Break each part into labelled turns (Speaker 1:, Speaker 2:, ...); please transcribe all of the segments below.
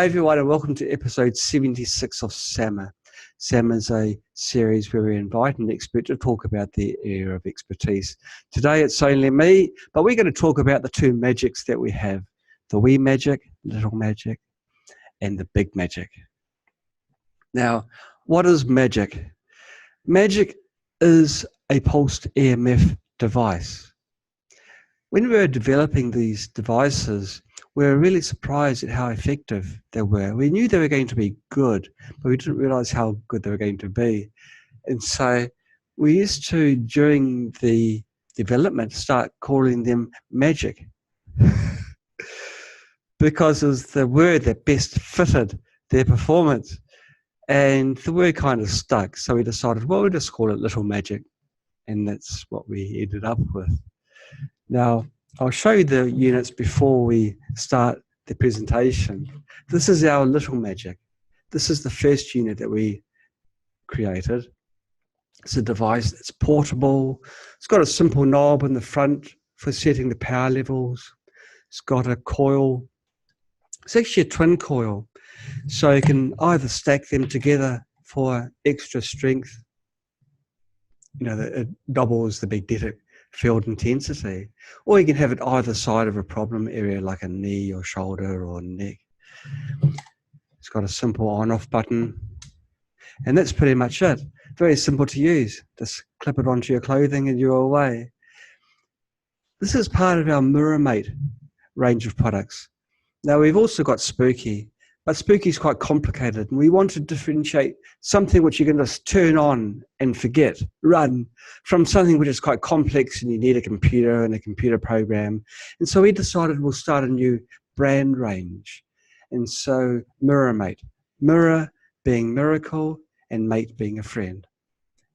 Speaker 1: Hi everyone, and welcome to episode 76 of SAMA. SAMA is a series where we invite an expert to talk about their area of expertise. Today it's only me, but we're going to talk about the two magics that we have, the wee magic, little magic, and the big magic. Now, what is magic? Magic is a pulsed EMF device. When we were developing these devices, we were really surprised at how effective they were. We knew they were going to be good, but we didn't realize how good they were going to be. And so we used to, during the development, start calling them magic because it was the word that best fitted their performance. And the word kind of stuck. So we decided, well, we'll just call it little magic. And that's what we ended up with. Now, I'll show you the units before we start the presentation. This is our little magic. This is the first unit that we created. It's a device that's portable. It's got a simple knob in the front for setting the power levels. It's got a coil. It's actually a twin coil. So you can either stack them together for extra strength. You know, it doubles the magnetic field intensity, or you can have it either side of a problem area like a knee or shoulder or neck. It's got a simple on-off button, and that's pretty much it. Very simple to use. Just clip it onto your clothing and you're away. This is part of our MiraMate range of products. Now we've also got Spooky, but Spooky is quite complicated, and we want to differentiate something which you can just turn on and forget, run, from something which is quite complex and you need a computer and a computer program. And so we decided we'll start a new brand range. And so MiraMate, Mira being miracle and mate being a friend.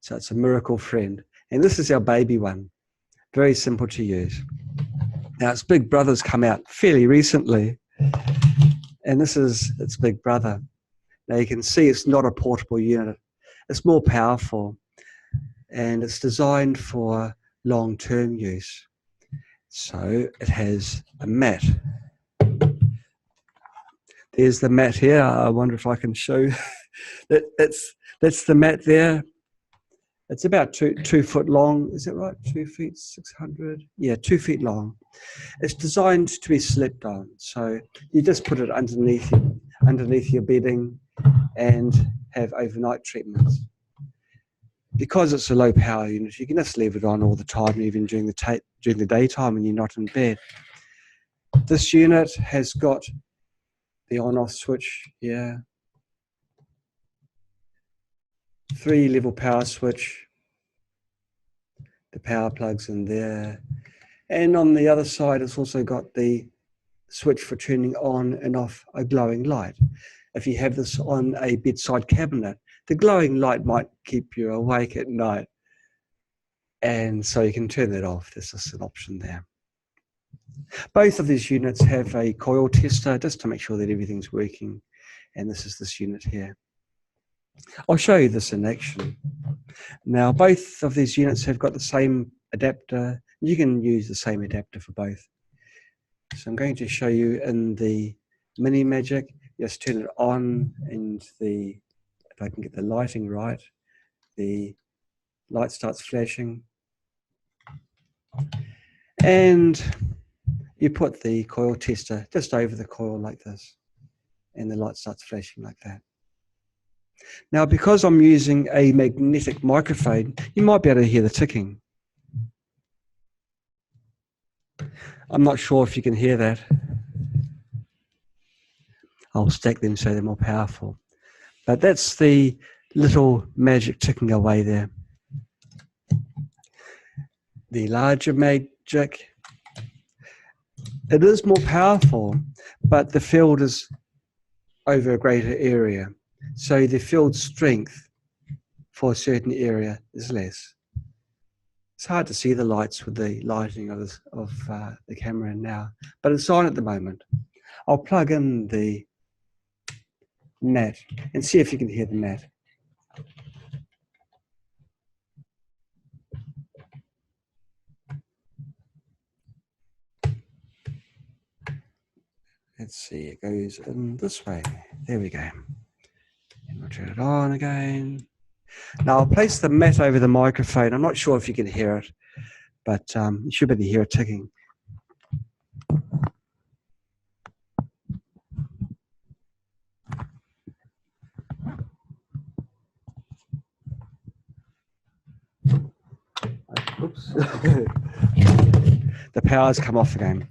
Speaker 1: So it's a miracle friend. And this is our baby one. Very simple to use. Now its big brother's come out fairly recently. And this is its big brother. Now you can see it's not a portable unit. It's more powerful, and it's designed for long-term use. So it has a mat. There's the mat here. I wonder if I can show that's the mat there. It's about two foot long. Is that right? 2 feet 600? Yeah, 2 feet long. It's designed to be slept on. So you just put it underneath your bedding and have overnight treatments. Because it's a low power unit, you can just leave it on all the time, even during the daytime when you're not in bed. This unit has got the on-off switch here. 3-level power switch. The power plugs in there. And on the other side, it's also got the switch for turning on and off a glowing light. If you have this on a bedside cabinet, the glowing light might keep you awake at night. And so you can turn that off. There's just an option there. Both of these units have a coil tester just to make sure that everything's working. And this is this unit here. I'll show you this in action. Now, both of these units have got the same adapter. You can use the same adapter for both. So I'm going to show you in the Mini Magic. Just turn it on, and if I can get the lighting right, the light starts flashing. And you put the coil tester just over the coil like this, and the light starts flashing like that. Now, because I'm using a magnetic microphone, you might be able to hear the ticking. I'm not sure if you can hear that. I'll stack them so they're more powerful. But that's the little magic ticking away there. The larger magic, it is more powerful, but the field is over a greater area. So the field strength for a certain area is less. It's hard to see the lights with the lighting of the camera now, but it's on at the moment. I'll plug in the mat and see if you can hear the mat. Let's see, it goes in this way. There we go. And we'll turn it on again. Now I'll place the mat over the microphone. I'm not sure if you can hear it, but you should be able to hear it ticking. Oops. The power's come off again.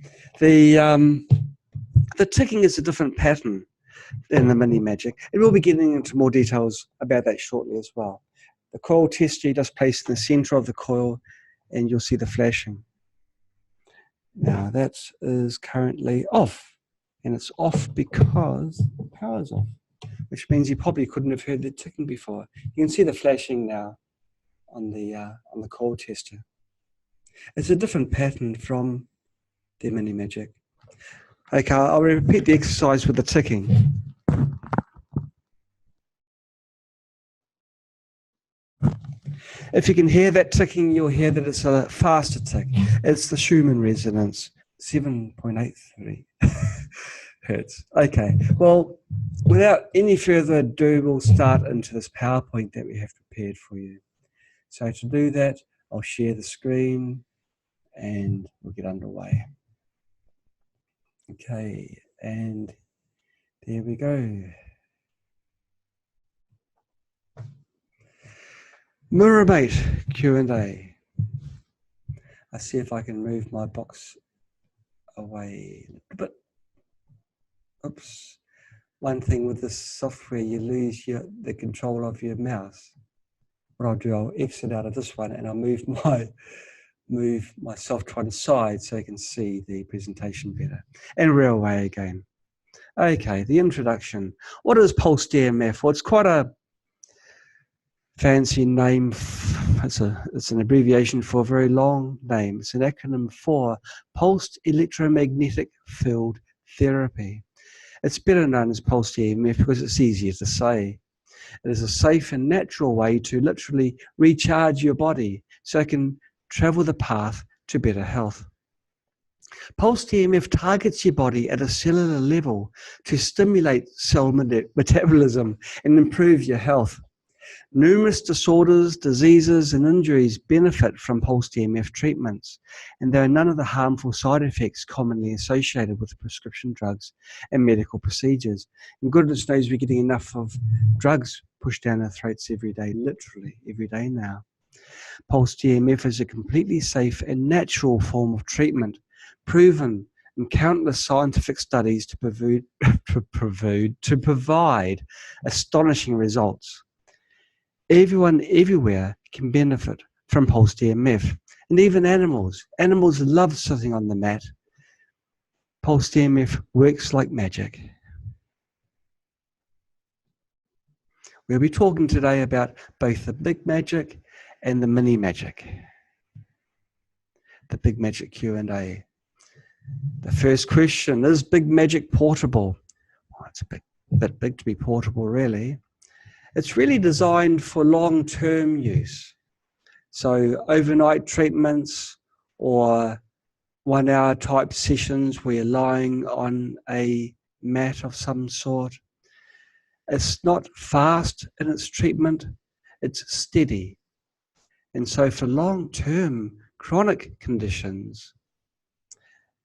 Speaker 1: The ticking is a different pattern than the mini magic. And we'll be getting into more details about that shortly as well. The coil tester you just placed in the center of the coil, and you'll see the flashing. Now that is currently off, and it's off because the power's off, which means you probably couldn't have heard the ticking before. You can see the flashing now on the coil tester. It's a different pattern from the mini magic. Okay, I'll repeat the exercise with the ticking. If you can hear that ticking, you'll hear that it's a faster tick. It's the Schumann resonance, 7.83 hertz. Okay, well, without any further ado, we'll start into this PowerPoint that we have prepared for you. So to do that, I'll share the screen and we'll get underway. Okay, and there we go. MiraMate Q&A. I'll see if I can move my box away a little bit. Oops. One thing with this software, you lose the control of your mouse. What I'll do, I'll exit out of this one and I'll move myself to one side so you can see the presentation better. And railway again. Okay, the introduction. What is pulsed EMF? Well, it's quite a fancy name. It's an abbreviation for a very long name. It's an acronym for pulsed electromagnetic field therapy. It's better known as pulsed EMF because it's easier to say. It is a safe and natural way to literally recharge your body so it can travel the path to better health. Pulsed EMF targets your body at a cellular level to stimulate cell metabolism and improve your health. Numerous disorders, diseases, and injuries benefit from pulsed EMF treatments, and there are none of the harmful side effects commonly associated with prescription drugs and medical procedures. And goodness knows we're getting enough of drugs pushed down our throats every day, literally every day now. Pulsed EMF is a completely safe and natural form of treatment, proven in countless scientific studies to provide astonishing results. Everyone everywhere can benefit from pulsed EMF, and even animals. Animals love sitting on the mat. Pulsed EMF works like magic. We'll be talking today about both the big magic and the mini magic. The big magic Q&A. The first question, is big magic portable? Well, it's a bit big to be portable, really. It's really designed for long-term use. So overnight treatments or 1 hour type sessions where you're lying on a mat of some sort. It's not fast in its treatment, it's steady. And so for long-term chronic conditions,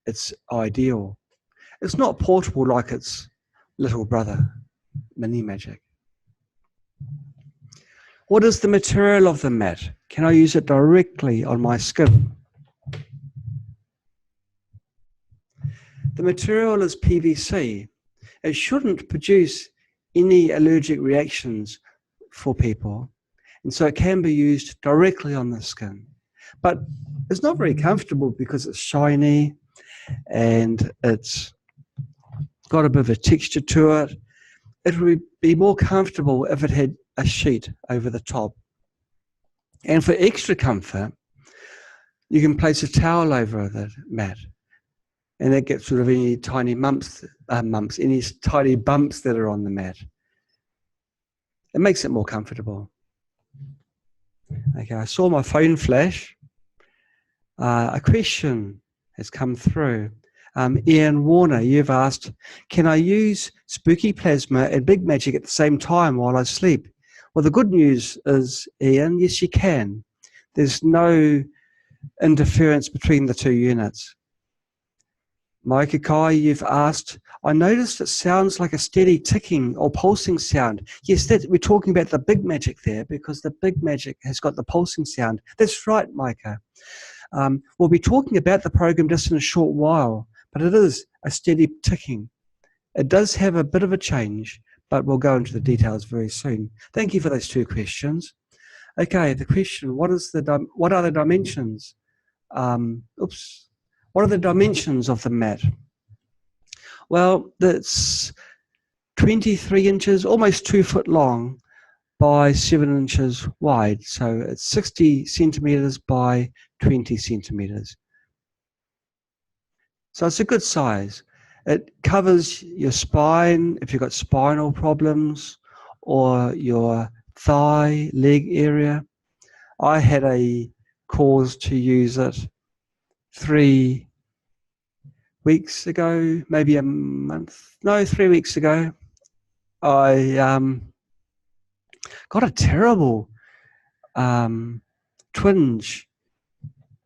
Speaker 1: it's ideal. It's not portable like its little brother, mini magic. What is the material of the mat? Can I use it directly on my skin? The material is PVC. It shouldn't produce any allergic reactions for people, and so it can be used directly on the skin. But it's not very comfortable because it's shiny and it's got a bit of a texture to it. It would be more comfortable if it had a sheet over the top. And for extra comfort, you can place a towel over the mat, and that gets rid of any tiny any tiny bumps that are on the mat. It makes it more comfortable. Okay, I saw my phone flash. A question has come through. Ian Warner, you've asked, can I use spooky plasma and big magic at the same time while I sleep? Well, the good news is, Ian, yes, you can. There's no interference between the two units. Mike Kai, you've asked, I noticed it sounds like a steady ticking or pulsing sound. Yes, we're talking about the big magic there, because the big magic has got the pulsing sound. That's right, Micah. We'll be talking about the program just in a short while, but it is a steady ticking. It does have a bit of a change, but we'll go into the details very soon. Thank you for those two questions. Okay, the question, what are the dimensions? What are the dimensions of the mat? Well, it's 23 inches, almost 2 foot long by 7 inches wide. So it's 60 centimeters by 20 centimeters. So it's a good size. It covers your spine if you've got spinal problems, or your thigh, leg area. I had a cause to use it 3 weeks ago, maybe a month, no, 3 weeks ago. I got a terrible twinge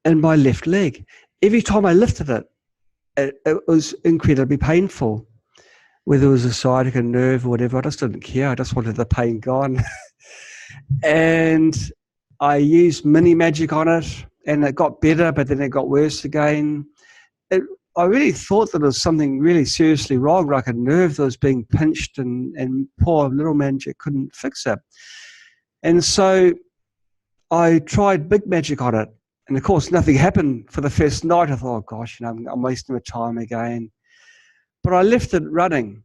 Speaker 1: in my left leg. Every time I lifted it, it was incredibly painful. Whether it was a sciatica nerve or whatever, I just didn't care. I just wanted the pain gone. And I used mini magic on it, and it got better, but then it got worse again. I really thought that there was something really seriously wrong, like a nerve that was being pinched, and poor little magic couldn't fix it. And so I tried big magic on it. And of course, nothing happened for the first night. I thought, oh gosh, I'm wasting my time again. But I left it running.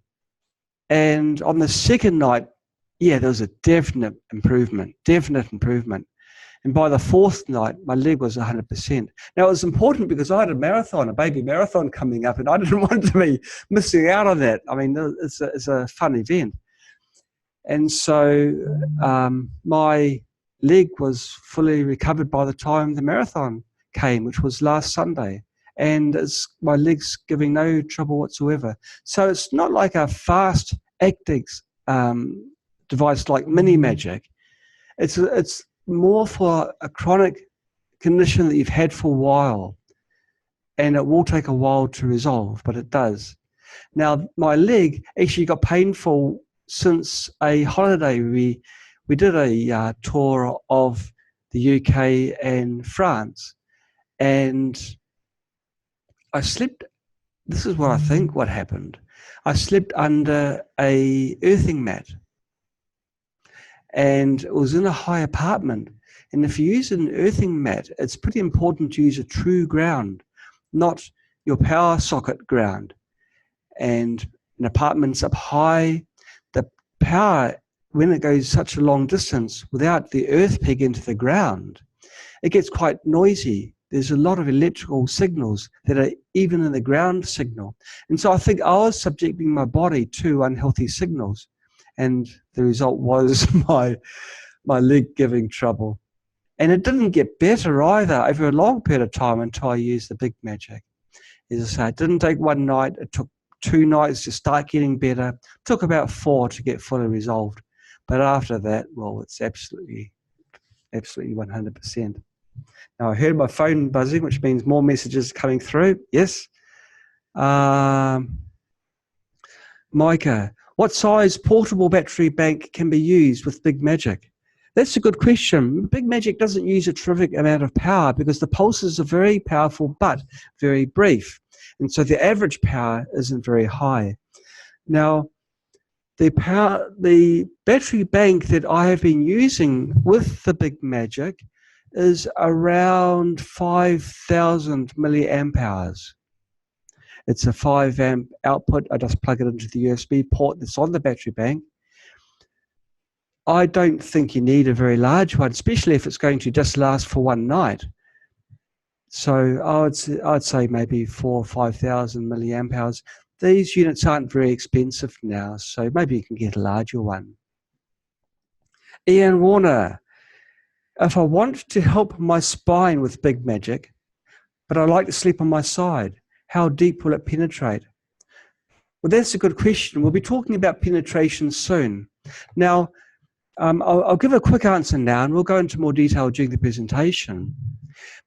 Speaker 1: And on the second night, yeah, there was a definite improvement. And by the fourth night, my leg was 100%. Now, it was important because I had a baby marathon coming up, and I didn't want to be missing out on that. I mean, it's a fun event. And so my leg was fully recovered by the time the marathon came, which was last Sunday. And my leg's giving no trouble whatsoever. So it's not like a fast acting device like mini magic. It's more for a chronic condition that you've had for a while, and it will take a while to resolve, but it does. Now, my leg actually got painful since a holiday. We did a tour of the UK and France, and I slept. This is what I think what happened. I slept under a earthing mat, and it was in a high apartment. And if you use an earthing mat, it's pretty important to use a true ground, not your power socket ground. And an apartment's up high, the power, when it goes such a long distance without the earth peg into the ground, it gets quite noisy. There's a lot of electrical signals that are even in the ground signal. And so I think I was subjecting my body to unhealthy signals. And the result was my leg giving trouble. And it didn't get better either over a long period of time until I used the big magic. As I say, it didn't take one night. It took 2 nights to start getting better. It took about 4 to get fully resolved. But after that, well, it's absolutely 100%. Now, I heard my phone buzzing, which means more messages coming through. Yes. Micah, what size portable battery bank can be used with Big Magic? That's a good question. Big Magic doesn't use a terrific amount of power because the pulses are very powerful but very brief. And so the average power isn't very high. Now, the battery bank that I have been using with the Big Magic is around 5,000 milliamp hours. It's a 5 amp output. I just plug it into the USB port that's on the battery bank. I don't think you need a very large one, especially if it's going to just last for one night. So I'd say maybe 4,000 or 5,000 milliamp hours. These units aren't very expensive now, so maybe you can get a larger one. Ian Warner, if I want to help my spine with Big Magic, but I like to sleep on my side, How deep will it penetrate? Well, that's a good question. We'll be talking about penetration soon. Now, I'll give a quick answer now, and we'll go into more detail during the presentation.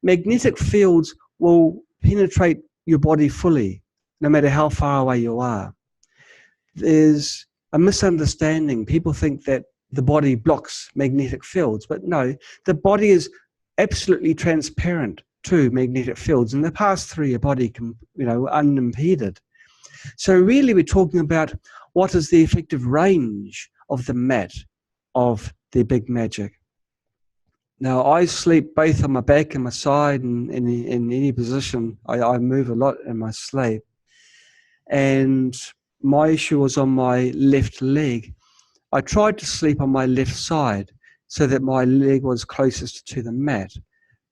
Speaker 1: Magnetic fields will penetrate your body fully, no matter how far away you are. There's a misunderstanding. People think that the body blocks magnetic fields, but no, the body is absolutely transparent to magnetic fields and they pass through your body, unimpeded. So really we're talking about what is the effective range of the mat of the big magic. Now I sleep both on my back and my side, and in any position. I move a lot in my sleep. And my issue was on my left leg. I tried to sleep on my left side so that my leg was closest to the mat.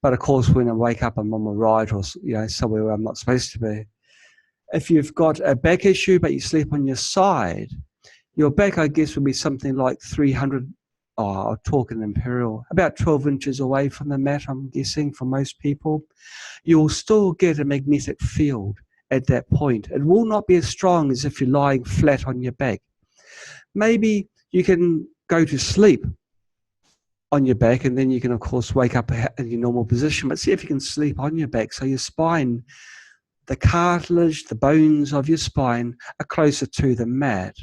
Speaker 1: But of course, when I wake up, I'm on my right, or somewhere where I'm not supposed to be. If you've got a back issue, but you sleep on your side, your back, I guess, would be something like 300, I'll talk in imperial, about 12 inches away from the mat, I'm guessing, for most people. You'll still get a magnetic field at that point. It will not be as strong as if you're lying flat on your back. Maybe you can go to sleep on your back, and then you can, of course, wake up in your normal position, but see if you can sleep on your back so your spine, the cartilage, the bones of your spine are closer to the mat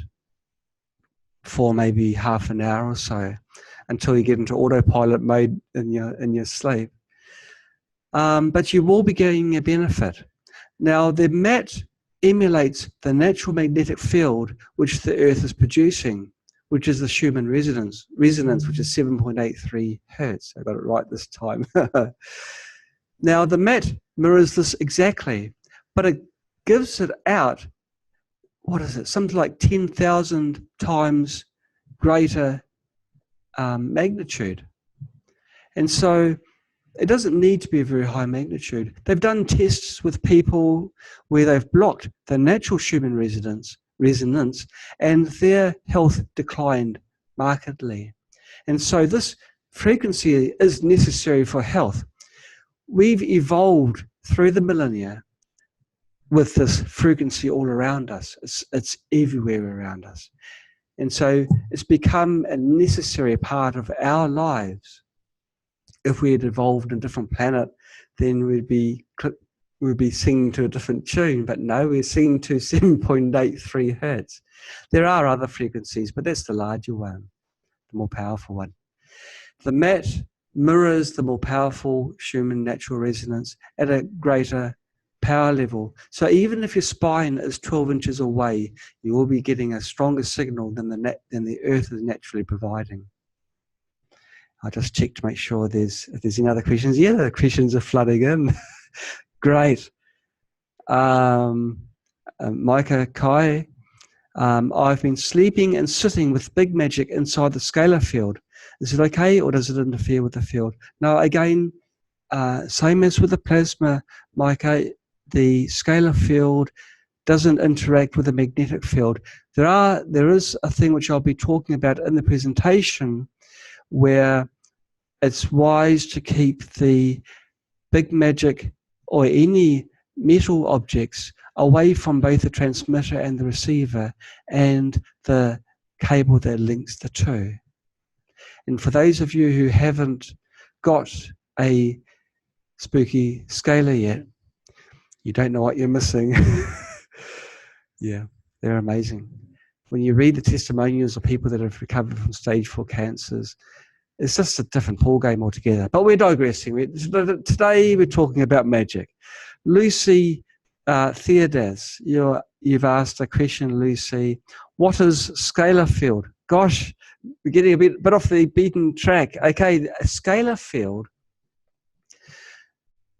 Speaker 1: for maybe half an hour or so until you get into autopilot mode in your sleep. But you will be getting a benefit. Now, the mat emulates the natural magnetic field which the Earth is producing, which is the Schumann resonance, which is 7.83 hertz. I got it right this time. Now, the mat mirrors this exactly, but it gives it out, something like 10,000 times greater magnitude. And so it doesn't need to be a very high magnitude. They've done tests with people where they've blocked the natural Schumann resonance, and their health declined markedly. And so this frequency is necessary for health. We've evolved through the millennia with this frequency all around us. It's everywhere around us. And so it's become a necessary part of our lives. If we had evolved in a different planet, then we'd be singing to a different tune. But no, we're singing to 7.83 hertz. There are other frequencies, but that's the larger one, the more powerful one. The mat mirrors the more powerful Schumann natural resonance at a greater power level. So even if your spine is 12 inches away, you will be getting a stronger signal than the Earth is naturally providing. I just checked to make sure if there's any other questions. Yeah, the questions are flooding in. Great. Micah Kai, I've been sleeping and sitting with big magic inside the scalar field. Is it okay, or does it interfere with the field? No, again, same as with the plasma, Micah, the scalar field doesn't interact with the magnetic field. There is a thing which I'll be talking about in the presentation where it's wise to keep the big magic or any metal objects away from both the transmitter and the receiver and the cable that links the two. And for those of you who haven't got a spooky scalar yet, you don't know what you're missing. Yeah, they're amazing. When you read the testimonials of people that have recovered from stage 4 cancers, it's just a different ballgame altogether. But we're digressing. Today we're talking about magic. Lucy Theodas, you've asked a question, Lucy. What is scalar field? Gosh, we're getting a bit off the beaten track. Okay, a scalar field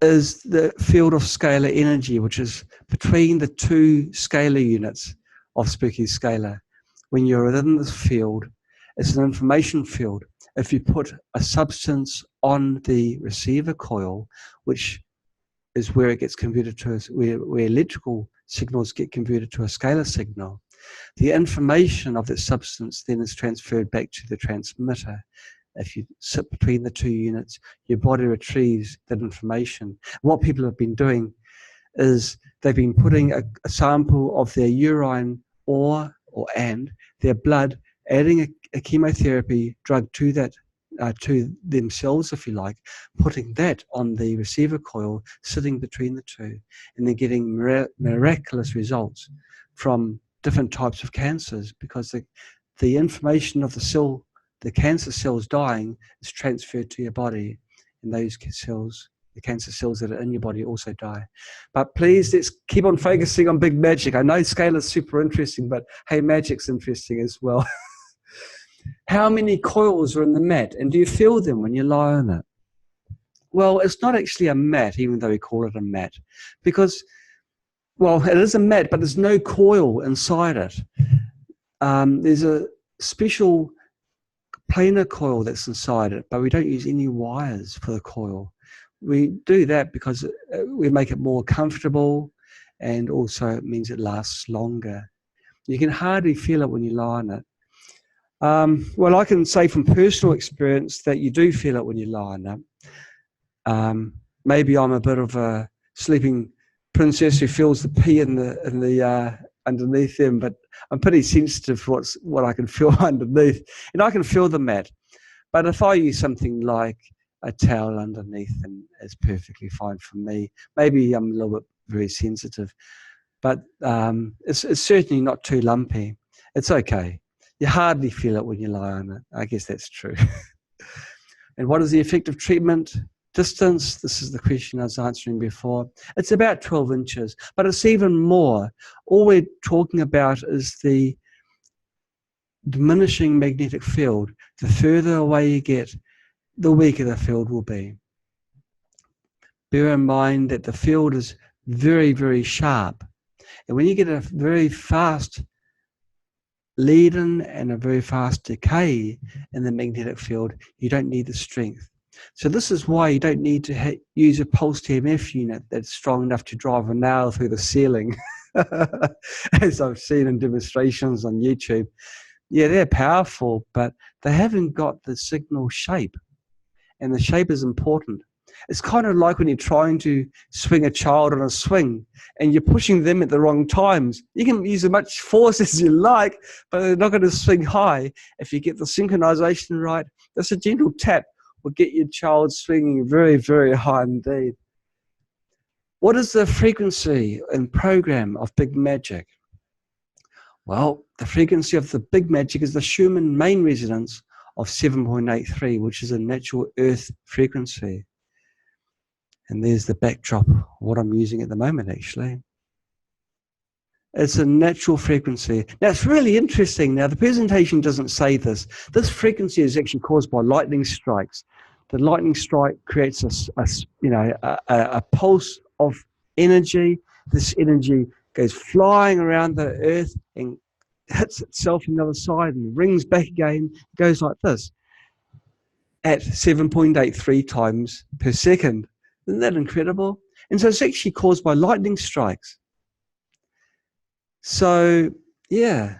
Speaker 1: is the field of scalar energy, which is between the two scalar units of spooky scalar. When you're within this field, it's an information field. If you put a substance on the receiver coil, which is where it gets converted to, where electrical signals get converted to a scalar signal, the information of that substance then is transferred back to the transmitter. If you sit between the two units, your body retrieves that information. What people have been doing is they've been putting a sample of their urine and their blood, adding a chemotherapy drug to that, to themselves, if you like, putting that on the receiver coil, sitting between the two, and they're getting miraculous results from different types of cancers, because the information of the cancer cells dying is transferred to your body, and those cells, the cancer cells that are in your body, also die. But please, let's keep on focusing on big magic. I know scale is super interesting, but hey, magic's interesting as well. How many coils are in the mat, and do you feel them when you lie on it? Well, it's not actually a mat, even though we call it a mat, because, well, it is a mat, but there's no coil inside it. There's a special planar coil that's inside it, but we don't use any wires for the coil. We do that because we make it more comfortable, and also it means it lasts longer. You can hardly feel it when you lie on it. Well, I can say from personal experience that you do feel it when you lie on it. Maybe I'm a bit of a sleeping princess who feels the pee in the underneath them, but I'm pretty sensitive to what I can feel underneath, and I can feel the mat. But if I use something like a towel underneath, then it's perfectly fine for me. Maybe I'm a little bit very sensitive, but it's certainly not too lumpy. It's okay. You hardly feel it when you lie on it. I guess that's true. And what is the effective treatment distance? This is the question I was answering before. It's about 12 inches, but it's even more. All we're talking about is the diminishing magnetic field. The further away you get, the weaker the field will be. Bear in mind that the field is very, very sharp. And when you get a very fast lead-in and a very fast decay in the magnetic field, you don't need the strength. So this is why you don't need to use a pulsed EMF unit that's strong enough to drive a nail through the ceiling, as I've seen in demonstrations on YouTube. Yeah, they're powerful, but they haven't got the signal shape, and the shape is important. It's kind of like when you're trying to swing a child on a swing and you're pushing them at the wrong times. You can use as much force as you like, but they're not going to swing high. If you get the synchronization right, just a gentle tap will get your child swinging very, very high indeed. What is the frequency and program of big magic? Well, the frequency of the big magic is the Schumann main resonance of 7.83, which is a natural Earth frequency. And there's the backdrop of what I'm using at the moment, actually. It's a natural frequency. Now, it's really interesting. Now, the presentation doesn't say this. This frequency is actually caused by lightning strikes. The lightning strike creates a pulse of energy. This energy goes flying around the Earth and hits itself on the other side and rings back again. It goes like this at 7.83 times per second. Isn't that incredible? And so it's actually caused by lightning strikes. So, yeah,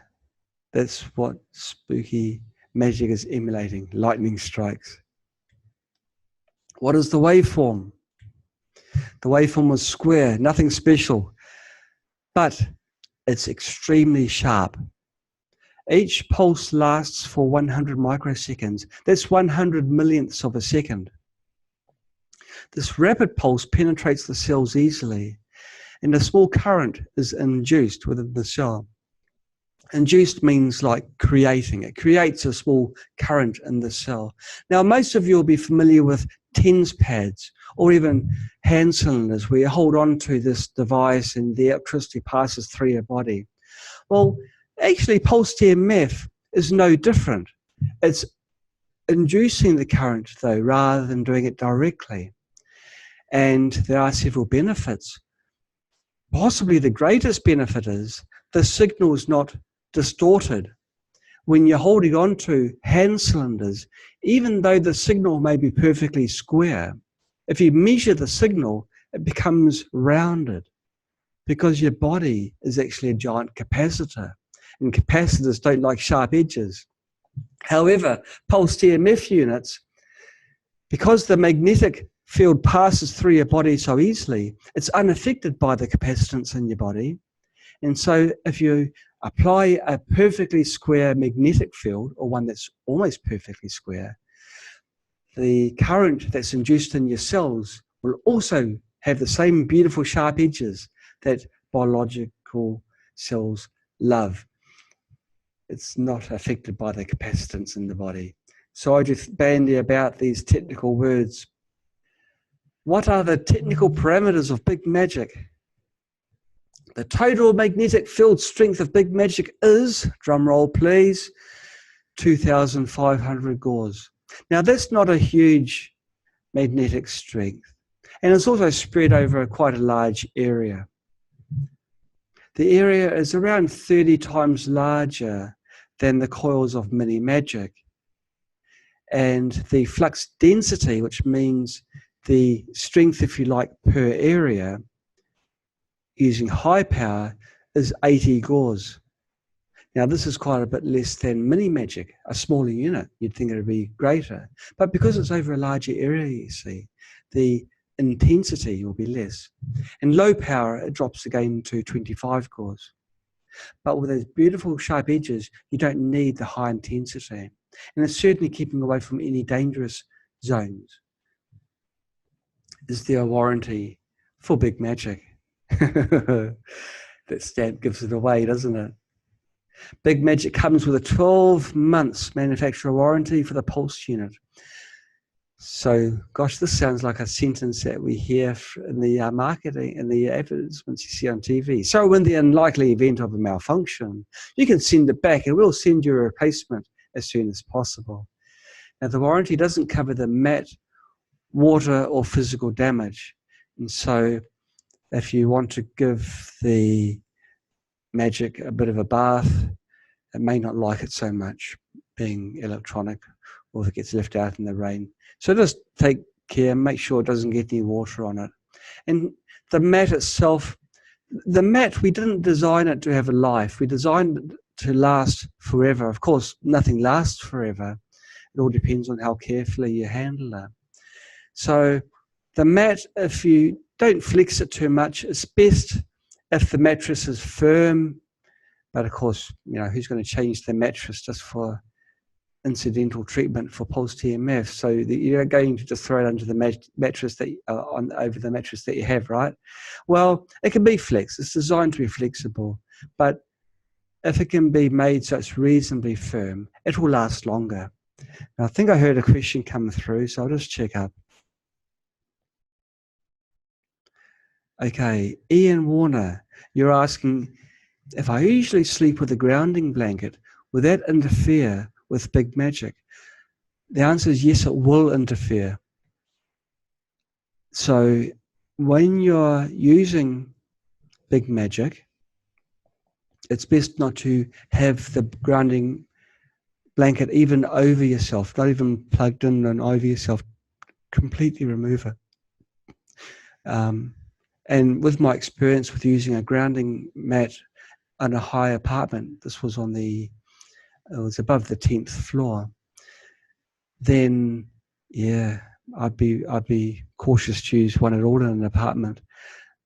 Speaker 1: that's what spooky magic is emulating, lightning strikes. What is the waveform? The waveform was square, nothing special, but it's extremely sharp. Each pulse lasts for 100 microseconds. That's 100 millionths of a second. This rapid pulse penetrates the cells easily, and a small current is induced within the cell. Induced means like creating. It creates a small current in the cell. Now, most of you will be familiar with TENS pads or even hand cylinders where you hold on to this device and the electricity passes through your body. Well, actually, pulsed EMF is no different. It's inducing the current, though, rather than doing it directly. And there are several benefits. Possibly the greatest benefit is the signal is not distorted. When you're holding on to hand cylinders, even though the signal may be perfectly square, if you measure the signal, it becomes rounded because your body is actually a giant capacitor, and capacitors don't like sharp edges. However, pulsed EMF units, because the magnetic field passes through your body so easily, it's unaffected by the capacitance in your body. And so if you apply a perfectly square magnetic field, or one that's almost perfectly square, the current that's induced in your cells will also have the same beautiful sharp edges that biological cells love. It's not affected by the capacitance in the body. So I just bandy about these technical words. What are the technical parameters of big magic? The total magnetic field strength of big magic is, drum roll please, 2,500 gauss. Now that's not a huge magnetic strength, and it's also spread over quite a large area. The area is around 30 times larger than the coils of mini magic, and the flux density, which means the strength, if you like, per area using high power, is 80 gauss. Now this is quite a bit less than mini magic, a smaller unit. You'd think it would be greater, but because it's over a larger area, you see, the intensity will be less. And low power, it drops again to 25 gauss. But with those beautiful sharp edges, you don't need the high intensity. And it's certainly keeping away from any dangerous zones. Is there a warranty for big magic? That stamp gives it away, doesn't it? Big magic comes with a 12 months manufacturer warranty for the pulse unit. So, gosh, this sounds like a sentence that we hear in the marketing and the advertisements you see on TV. So in the unlikely event of a malfunction, you can send it back and we'll send you a replacement as soon as possible. Now, the warranty doesn't cover the mat, water, or physical damage. And so if you want to give the magic a bit of a bath, it may not like it so much being electronic, or if it gets left out in the rain. So just take care, make sure it doesn't get any water on it. And the mat itself, the mat, we didn't design it to have a life. We designed it to last forever. Of course, nothing lasts forever. It all depends on how carefully you handle it. So the mat, if you don't flex it too much, it's best if the mattress is firm. But of course, you know, who's going to change the mattress just for incidental treatment for pulsed EMF? So that you're going to just throw it under the mattress that over the mattress that you have, right? Well, it can be flexed. It's designed to be flexible, but if it can be made so it's reasonably firm, it will last longer. Now, I think I heard a question come through, so I'll just check up. Okay, Ian Warner, you're asking, if I usually sleep with a grounding blanket, will that interfere with big magic? The answer is yes, it will interfere. So when you're using big magic, it's best not to have the grounding blanket even over yourself, not even plugged in and over yourself. Completely remove it. And with my experience with using a grounding mat on a high apartment, this was on it was above the 10th floor, then yeah, I'd be cautious to use one at all in an apartment,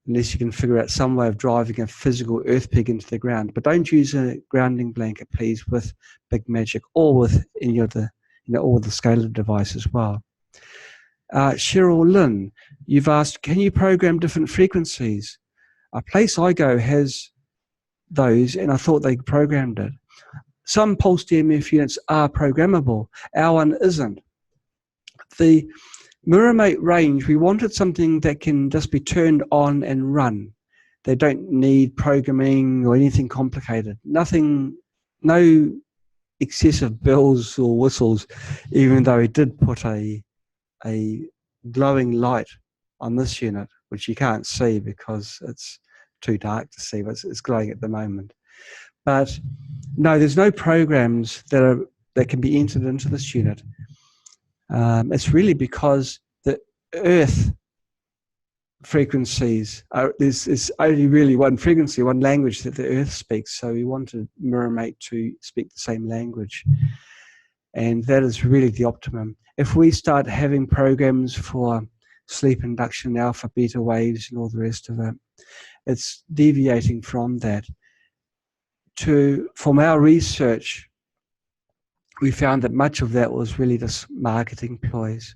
Speaker 1: unless you can figure out some way of driving a physical earth peg into the ground. But don't use a grounding blanket, please, with big magic, or with any of the, or the scalar device as well. Cheryl Lynn, you've asked, can you program different frequencies? A place I go has those, and I thought they programmed it. Some pulsed EMF units are programmable. Our one isn't. The MiraMate range, we wanted something that can just be turned on and run. They don't need programming or anything complicated. Nothing, no excessive bells or whistles, even though we did put a glowing light on this unit, which you can't see because it's too dark to see, but it's glowing at the moment. But no, there's no programs that can be entered into this unit. It's really because the Earth frequencies there's only really one frequency, one language that the Earth speaks. So we wanted MiraMate to speak the same language, and that is really the optimum. If we start having programs for sleep induction, alpha, beta waves, and all the rest of it. It's deviating from that. From our research, we found that much of that was really just marketing ploys.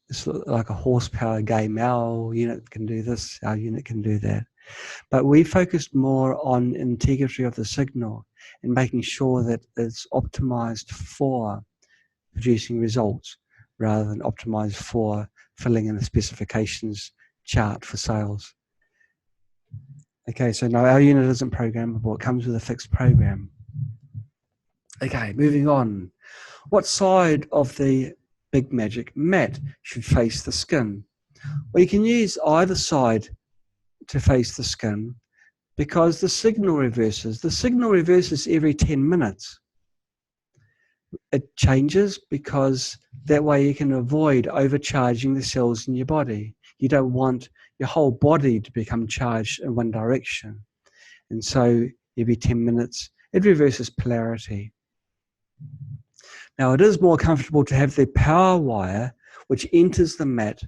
Speaker 1: It's like a horsepower game. Our unit can do this, our unit can do that. But we focused more on integrity of the signal and making sure that it's optimized for producing results rather than optimized for filling in the specifications chart for sales. Okay, so no, our unit isn't programmable. It comes with a fixed program. Okay, moving on. What side of the Big Magic mat should face the skin? Well, you can use either side to face the skin because the signal reverses. The signal reverses every 10 minutes. It changes because that way you can avoid overcharging the cells in your body. You don't want your whole body to become charged in one direction. And so every 10 minutes, it reverses polarity. Now, it is more comfortable to have the power wire which enters the mat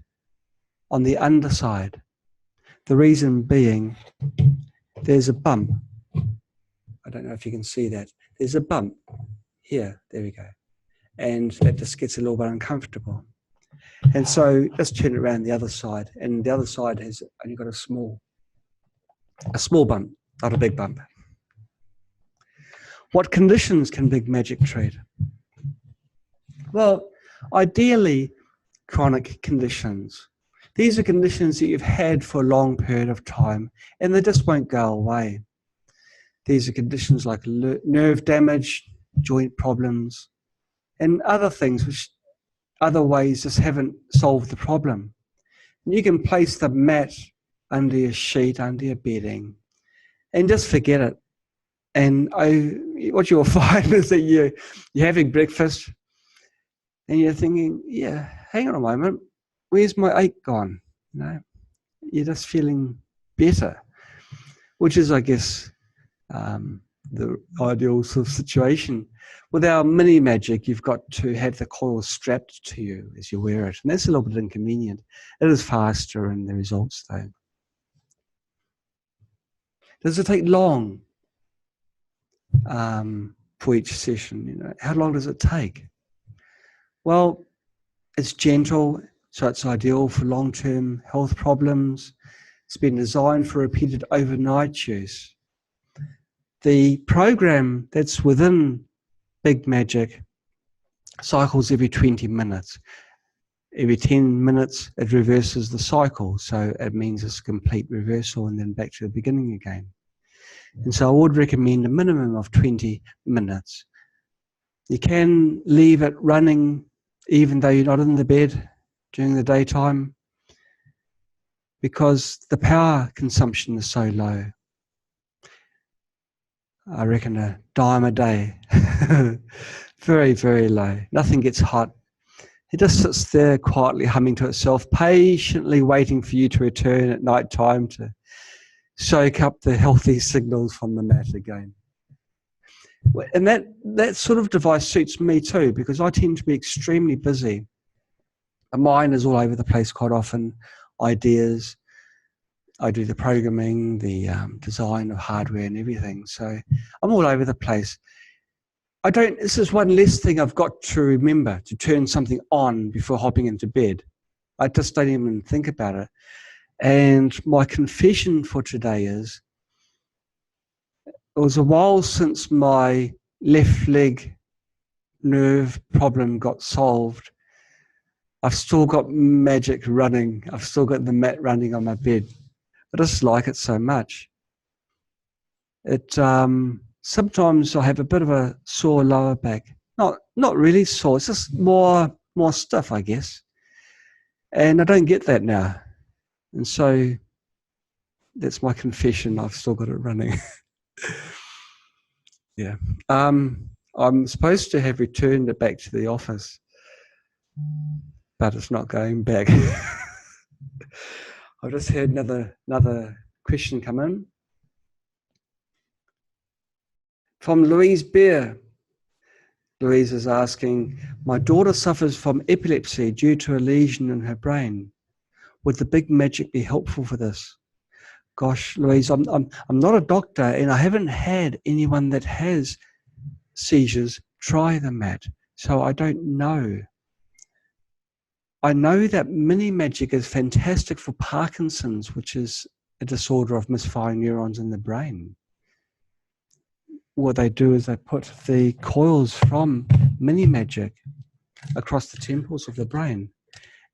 Speaker 1: on the underside. The reason being, there's a bump. I don't know if you can see that. There's a bump here. There we go. And that just gets a little bit uncomfortable. And so just turn it around the other side. And the other side has only got a small bump, not a big bump. What conditions can Big Magic treat? Well, ideally, chronic conditions. These are conditions that you've had for a long period of time, and they just won't go away. These are conditions like nerve damage, joint problems, and other things which other ways just haven't solved the problem. And you can place the mat under your sheet, under your bedding, and just forget it. And what you'll find is that you're having breakfast, and you're thinking, yeah, hang on a moment, where's my ache gone? You're just feeling better, which is, I guess, the ideal sort of situation. With our mini magic, you've got to have the coil strapped to you as you wear it, and that's a little bit inconvenient. It is faster in the results, though. Does it take long for each session? How long does it take? Well, it's gentle, so it's ideal for long-term health problems. It's been designed for repeated overnight use. The program that's within Big Magic cycles every 20 minutes. Every 10 minutes, it reverses the cycle. So it means it's a complete reversal and then back to the beginning again. And so I would recommend a minimum of 20 minutes. You can leave it running even though you're not in the bed during the daytime because the power consumption is so low. I reckon a dime a day. Very, very low. Nothing gets hot. It just sits there quietly humming to itself, patiently waiting for you to return at night time to soak up the healthy signals from the mat again. And that sort of device suits me too, because I tend to be extremely busy. My mind is all over the place quite often, ideas. I do the programming, the design of hardware and everything. So I'm all over the place. This is one less thing I've got to remember, to turn something on before hopping into bed. I just don't even think about it. And my confession for today is, it was a while since my left leg nerve problem got solved. I've still got magic running. I've still got the mat running on my bed. I just like it so much. Sometimes I have a bit of a sore lower back. Not really sore. It's just more stiff, I guess. And I don't get that now. And so that's my confession. I've still got it running. Yeah. I'm supposed to have returned it back to the office, but it's not going back. I've just heard another question come in from Louise Beer. Louise is asking, my daughter suffers from epilepsy due to a lesion in her brain. Would the big magic be helpful for this? Gosh, Louise, I'm not a doctor, and I haven't had anyone that has seizures try the mat, so I don't know. I know that mini magic is fantastic for Parkinson's, which is a disorder of misfiring neurons in the brain. What they do is they put the coils from mini magic across the temples of the brain,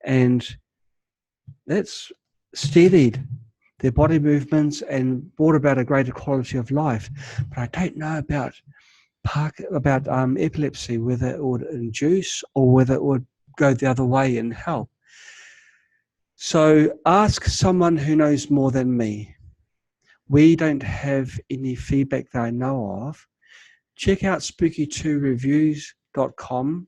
Speaker 1: and that's steadied their body movements and brought about a greater quality of life. But I don't know about epilepsy, whether it would induce or whether it would go the other way and help. So ask someone who knows more than me. We don't have any feedback that I know of. Check out spooky2reviews.com,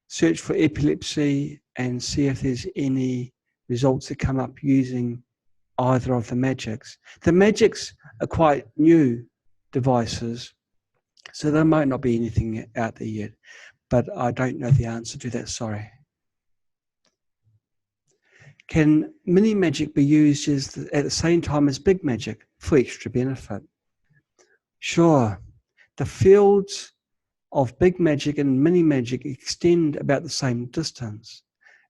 Speaker 1: search for epilepsy and see if there's any results that come up using either of the magics. The magics are quite new devices, so there might not be anything out there yet, but I don't know the answer to that, sorry. Can mini magic be used at the same time as big magic for extra benefit? Sure. The fields of big magic and mini magic extend about the same distance,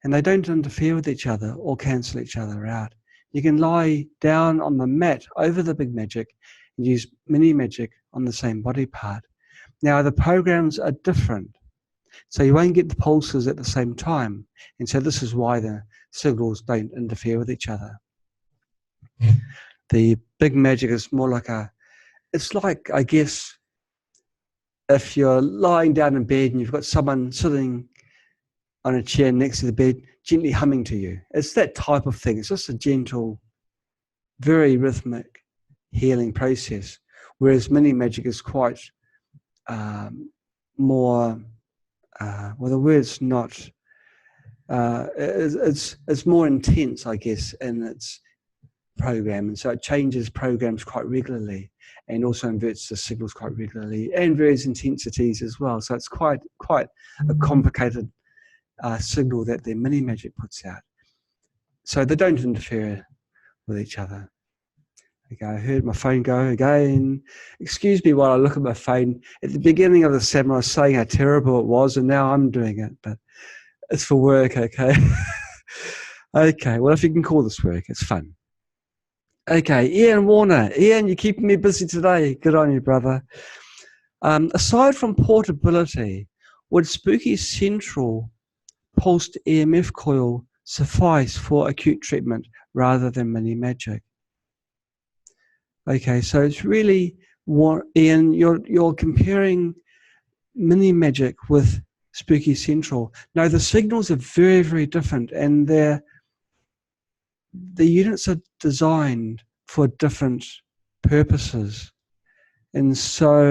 Speaker 1: and they don't interfere with each other or cancel each other out. You can lie down on the mat over the big magic and use mini magic on the same body part. Now, the programs are different, so you won't get the pulses at the same time, and so this is why the signals don't interfere with each other. The big magic is more like it's like, I guess, if you're lying down in bed and you've got someone sitting on a chair next to the bed, gently humming to you. It's that type of thing. It's just a gentle, very rhythmic healing process, whereas mini magic is quite more, well, the word's not, it's more intense, I guess, in its program, and so it changes programs quite regularly and also inverts the signals quite regularly and various intensities as well. So it's quite a complicated signal that the mini magic puts out. So they don't interfere with each other. Okay, I heard my phone go again. Excuse me while I look at my phone. At the beginning of the session, I was saying how terrible it was, and now I'm doing it, but it's for work, okay? Okay, well, if you can call this work, it's fun. Okay, Ian Warner. Ian, you're keeping me busy today. Good on you, brother. Aside from portability, would Spooky Central pulsed EMF coil suffice for acute treatment rather than mini magic? Okay, so it's really what, Ian, you're comparing mini magic with Spooky Central. No, the signals are very, very different, and the units are designed for different purposes. And so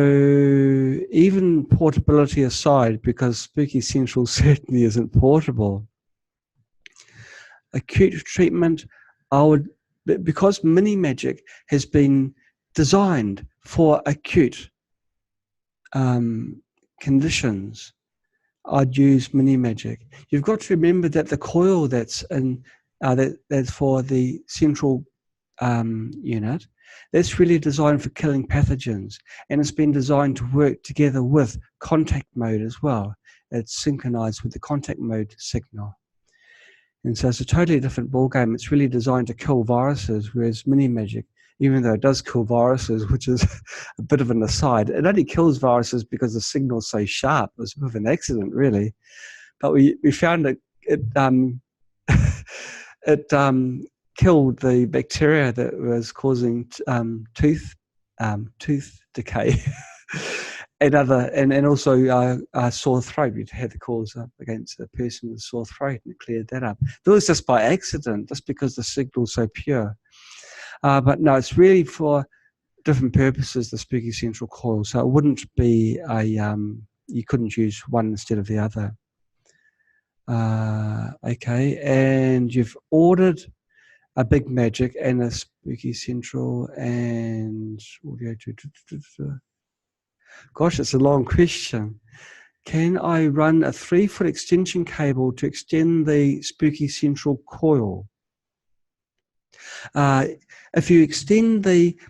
Speaker 1: even portability aside, because Spooky Central certainly isn't portable, acute treatment, because mini magic has been designed for acute conditions, I'd use mini magic. You've got to remember that the coil that's in that's for the central unit, that's really designed for killing pathogens, and it's been designed to work together with contact mode as well. It's synchronized with the contact mode signal. And so it's a totally different ballgame. It's really designed to kill viruses, whereas mini magic, even though it does kill viruses, which is a bit of an aside, it only kills viruses because the signal's so sharp. It was a bit of an accident, really. But we found it it killed the bacteria that was causing tooth decay and also sore throat. We'd had the calls up against a person with a sore throat, and it cleared that up. That was just by accident, just because the signal's so pure. But no, it's really for different purposes, the Spooky Central coil. So it wouldn't be you couldn't use one instead of the other. Okay, and you've ordered a big magic and a Spooky Central, and we'll go to, gosh, it's a long question. Can I run a 3-foot extension cable to extend the spooky central coil? If you extend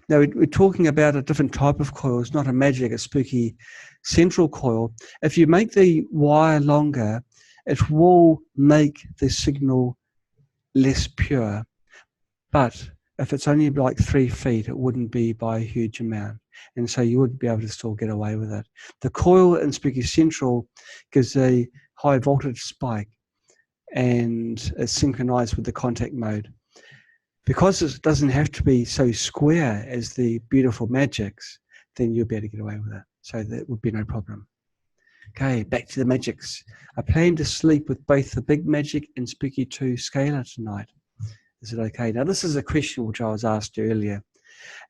Speaker 1: now we're talking about a different type of coil. It's not a magic, a spooky central coil. If you make the wire longer, it will make the signal less pure. But if it's only like 3 feet, it wouldn't be by a huge amount. And so you would be able to still get away with it. The coil in Spooky Central gives a high voltage spike and it's synchronized with the contact mode. Because it doesn't have to be so square as the beautiful magics, then you'll be able to get away with it. So that would be no problem. Okay, back to the magics. I plan to sleep with both the Big Magic and Spooky 2 scalar tonight. Is it okay? Now, this is a question which I was asked earlier,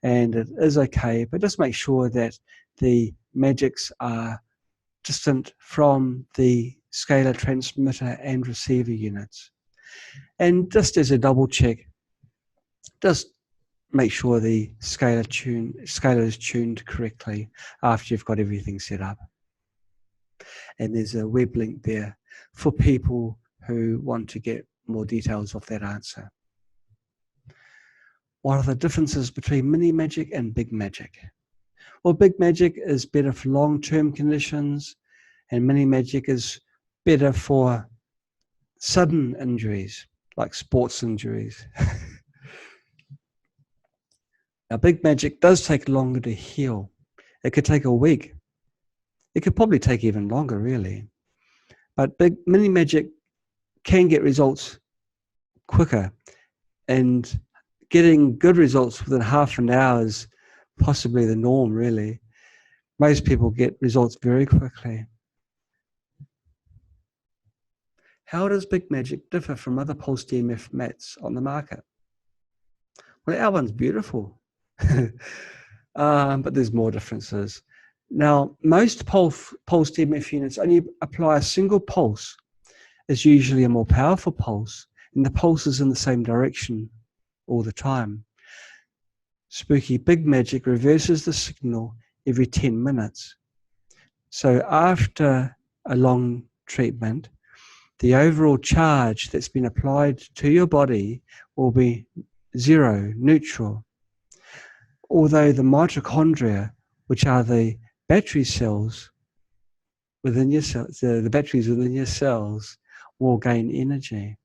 Speaker 1: and it is okay, but just make sure that the magics are distant from the scalar transmitter and receiver units. And just as a double check, just make sure the scalar is tuned correctly after you've got everything set up. And there's a web link there for people who want to get more details of that answer. What are the differences between mini magic and big magic? Well, big magic is better for long-term conditions, and mini magic is better for sudden injuries, like sports injuries. Now, big magic does take longer to heal. It could take a week. It could probably take even longer, really. But mini magic can get results quicker, and getting good results within half an hour is possibly the norm, really. Most people get results very quickly. How does big magic differ from other pulsed EMF mats on the market? Well, our one's beautiful, but there's more differences. Now, most pulsed EMF units only apply a single pulse. It's usually a more powerful pulse, and the pulse is in the same direction all the time. Spooky Big Magic reverses the signal every 10 minutes. So after a long treatment, the overall charge that's been applied to your body will be zero, neutral. Although the mitochondria, which are the battery cells within your cells, the batteries within your cells, will gain energy.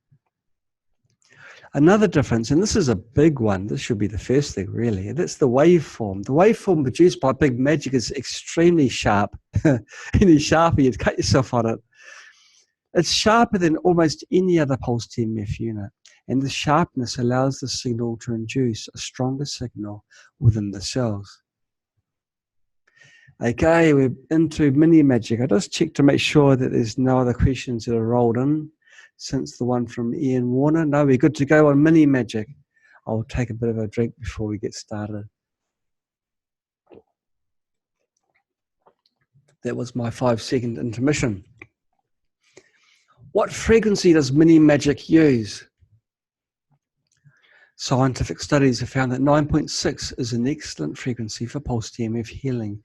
Speaker 1: Another difference, and this is a big one, this should be the first thing really, that's the waveform. The waveform produced by Big Magic is extremely sharp. Any sharper, you'd cut yourself on it. It's sharper than almost any other pulsed EMF unit, and the sharpness allows the signal to induce a stronger signal within the cells. Okay, we're into mini magic. I just checked to make sure that there's no other questions that are rolled in since the one from Ian Warner. No, we're good to go on mini magic. I'll take a bit of a drink before we get started. That was my 5-second intermission. What frequency does mini magic use? Scientific studies have found that 9.6 is an excellent frequency for pulsed EMF healing.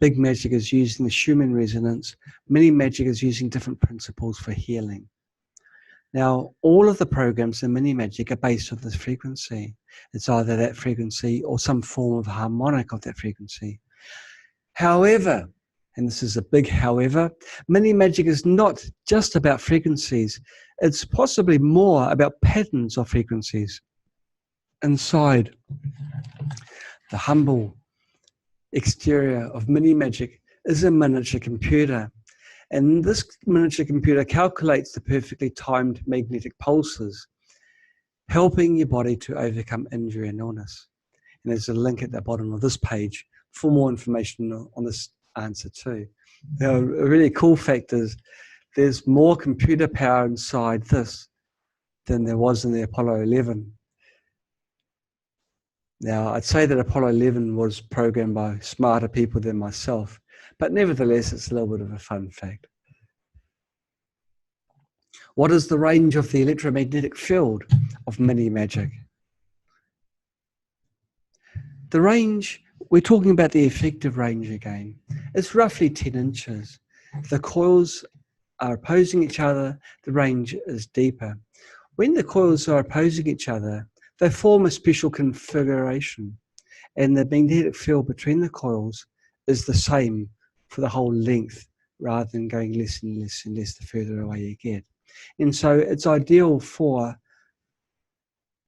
Speaker 1: Big magic is using the Schumann resonance. Mini magic is using different principles for healing. Now, all of the programs in mini magic are based on this frequency. It's either that frequency or some form of harmonic of that frequency. However, and this is a big however, mini magic is not just about frequencies. It's possibly more about patterns of frequencies. Inside the humble exterior of mini magic is a miniature computer. And this miniature computer calculates the perfectly timed magnetic pulses, helping your body to overcome injury and illness. And there's a link at the bottom of this page for more information on this answer too. Now, a really cool fact is there's more computer power inside this than there was in the Apollo 11. Now, I'd say that Apollo 11 was programmed by smarter people than myself, but nevertheless, it's a little bit of a fun fact. What is the range of the electromagnetic field of mini magic? The range, we're talking about the effective range again. It's roughly 10 inches. the coils are opposing each other, the range is deeper. When the coils are opposing each other, they form a special configuration, and the magnetic field between the coils is the same for the whole length, rather than going less and less and less the further away you get. And so it's ideal for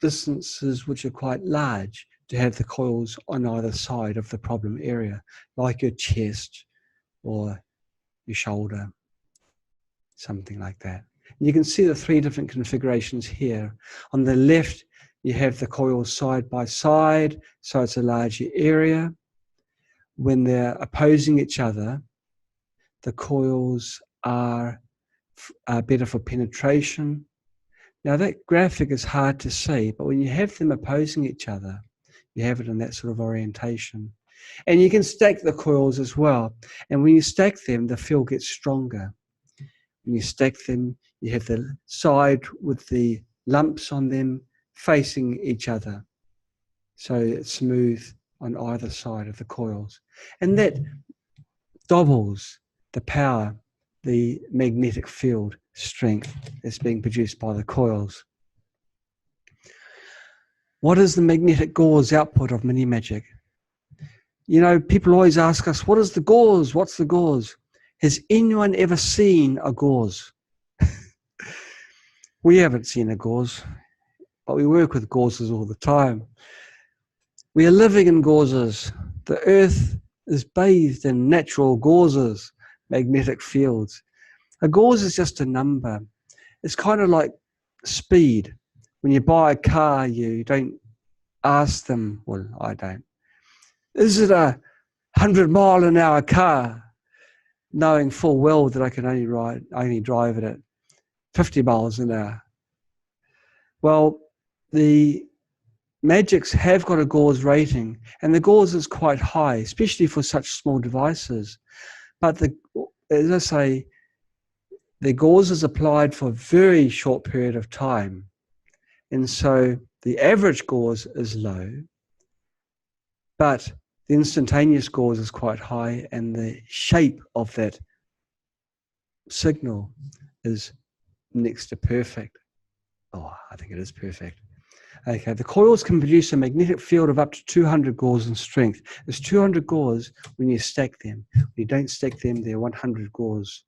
Speaker 1: distances which are quite large to have the coils on either side of the problem area, like your chest or your shoulder, something like that. And you can see the three different configurations here. On the left, you have the coils side by side, so it's a larger area. When they're opposing each other, the coils are better for penetration. Now that graphic is hard to see, but when you have them opposing each other, you have it in that sort of orientation. And you can stack the coils as well. And when you stack them, the field gets stronger. When you stack them, you have the side with the lumps on them facing each other. So it's smooth on either side of the coils. And that doubles the power, the magnetic field strength that's being produced by the coils. What is the magnetic gauze output of MiriMate? You know, people always ask us, what is the gauze? What's the gauze? Has anyone ever seen a gauze? We haven't seen a gauze, but we work with gauzes all the time. We are living in gauzes. The earth is bathed in natural gauzes, magnetic fields. A gauze is just a number. It's kind of like speed. When you buy a car, you don't ask them, well, I don't, is it a 100-mile-an-hour car? Knowing full well that I can only drive it at 50 miles an hour. Well, the Magics have got a gauze rating, and the gauze is quite high, especially for such small devices. But as I say, the gauze is applied for a very short period of time. And so the average gauze is low, but the instantaneous gauze is quite high, and the shape of that signal is next to perfect. Oh, I think it is perfect. Okay, the coils can produce a magnetic field of up to 200 gauge in strength. It's 200 gauge when you stack them. When you don't stack them, they're 100 gauge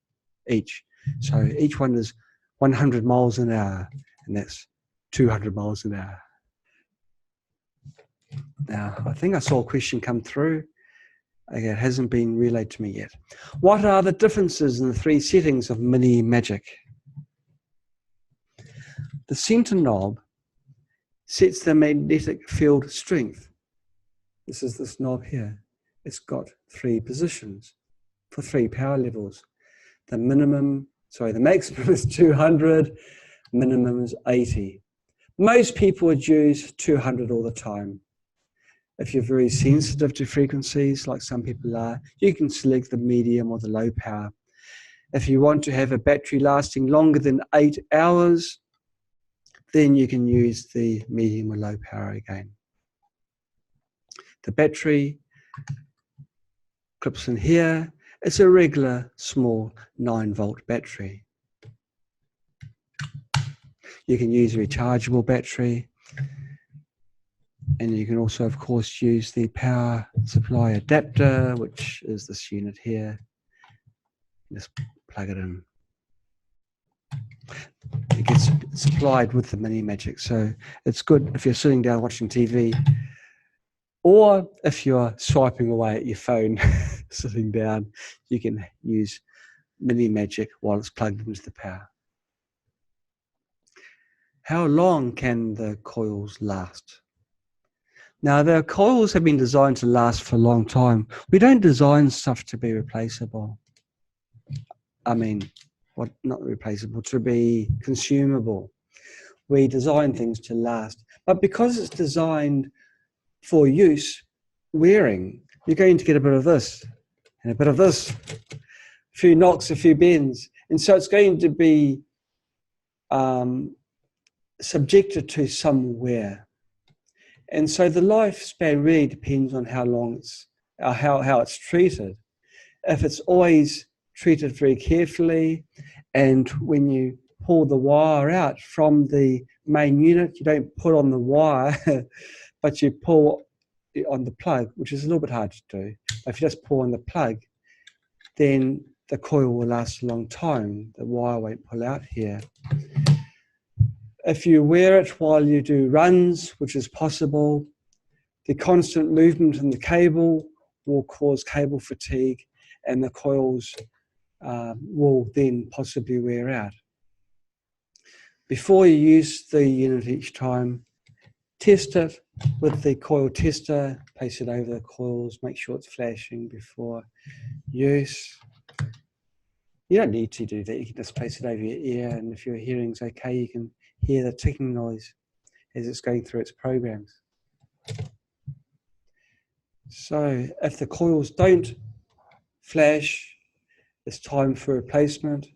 Speaker 1: each. So each one is 100 miles an hour, and that's 200 miles an hour. Now, I think I saw a question come through. Okay, it hasn't been relayed to me yet. What are the differences in the three settings of MiriMate? The center knob sets the magnetic field strength. This is this knob here. It's got 3 positions for 3 power levels. The maximum is 200, minimum is 80. Most people would use 200 all the time. If you're very sensitive to frequencies, like some people are, you can select the medium or the low power. If you want to have a battery lasting longer than 8 hours, then you can use the medium or low power again. The battery clips in here. It's a regular small 9-volt battery. You can use a rechargeable battery, and you can also, of course, use the power supply adapter, which is this unit here. Just plug it in. It gets supplied with the MiriMate, so it's good if you're sitting down watching TV, or if you're swiping away at your phone sitting down, you can use MiriMate while it's plugged into the power. How long can the coils last? Now, the coils have been designed to last for a long time. We don't design stuff to be replaceable. Not replaceable, to be consumable. We design things to last. But because it's designed for use, wearing, you're going to get a bit of this, and a bit of this, a few knocks, a few bends. And so it's going to be subjected to some wear. And so the lifespan really depends on how long how it's treated. If it's always treat it very carefully, and when you pull the wire out from the main unit, you don't pull on the wire, but you pull on the plug, which is a little bit hard to do. If you just pull on the plug, then the coil will last a long time. The wire won't pull out here. If you wear it while you do runs, which is possible, the constant movement in the cable will cause cable fatigue, and the coils will then possibly wear out. Before you use the unit each time, test it with the coil tester, place it over the coils, make sure it's flashing before use. You don't need to do that, you can just place it over your ear, and if your hearing's okay, you can hear the ticking noise as it's going through its programs. So if the coils don't flash, it's time for replacement,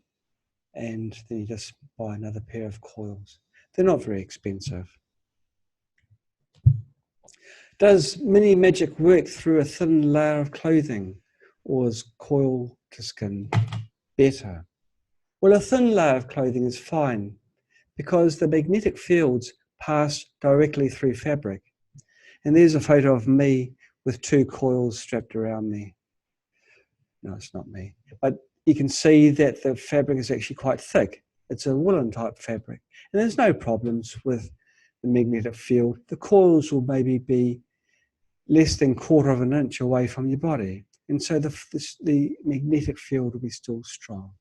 Speaker 1: and then you just buy another pair of coils. They're not very expensive. Does MiriMate work through a thin layer of clothing, or is coil to skin better? Well, a thin layer of clothing is fine because the magnetic fields pass directly through fabric. And there's a photo of me with 2 coils strapped around me. No, it's not me. But you can see that the fabric is actually quite thick. It's a woolen type fabric. And there's no problems with the magnetic field. The coils will maybe be less than 1/4 of an inch away from your body. And so the magnetic field will be still strong.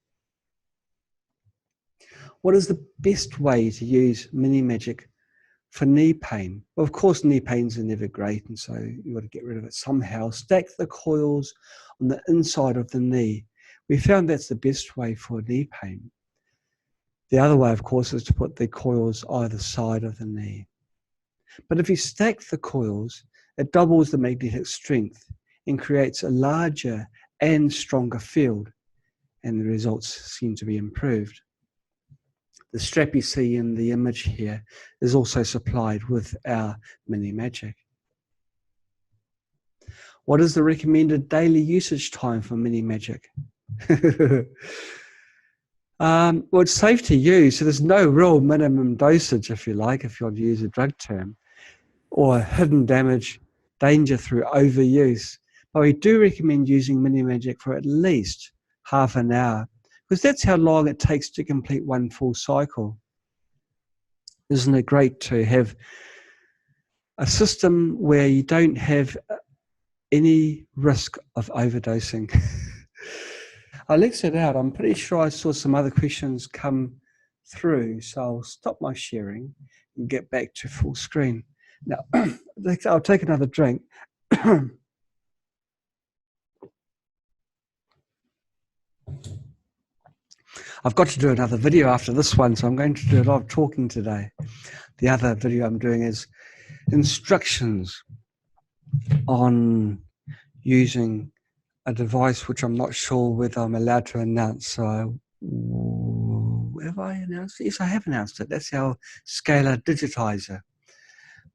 Speaker 1: What is the best way to use MiriMate for knee pain? Well, of course, knee pains are never great, and so you've got to get rid of it somehow. Stack the coils on the inside of the knee. We found that's the best way for knee pain. The other way, of course, is to put the coils either side of the knee. But if you stack the coils, it doubles the magnetic strength and creates a larger and stronger field, and the results seem to be improved. The strap you see in the image here is also supplied with our MiriMate. What is the recommended daily usage time for MiriMate? Well, it's safe to use, so there's no real minimum dosage, if you like, if you want to use a drug term, or hidden damage, danger through overuse. But we do recommend using MiriMate for at least half an hour, because that's how long it takes to complete one full cycle. Isn't it great to have a system where you don't have any risk of overdosing? I left it out. I'm pretty sure I saw some other questions come through, so I'll stop my sharing and get back to full screen. Now, I'll take another drink. I've got to do another video after this one, so I'm going to do a lot of talking today. The other video I'm doing is instructions on using a device which I'm not sure whether I'm allowed to announce. So have I announced it? Yes, I have announced it. That's our scalar digitizer.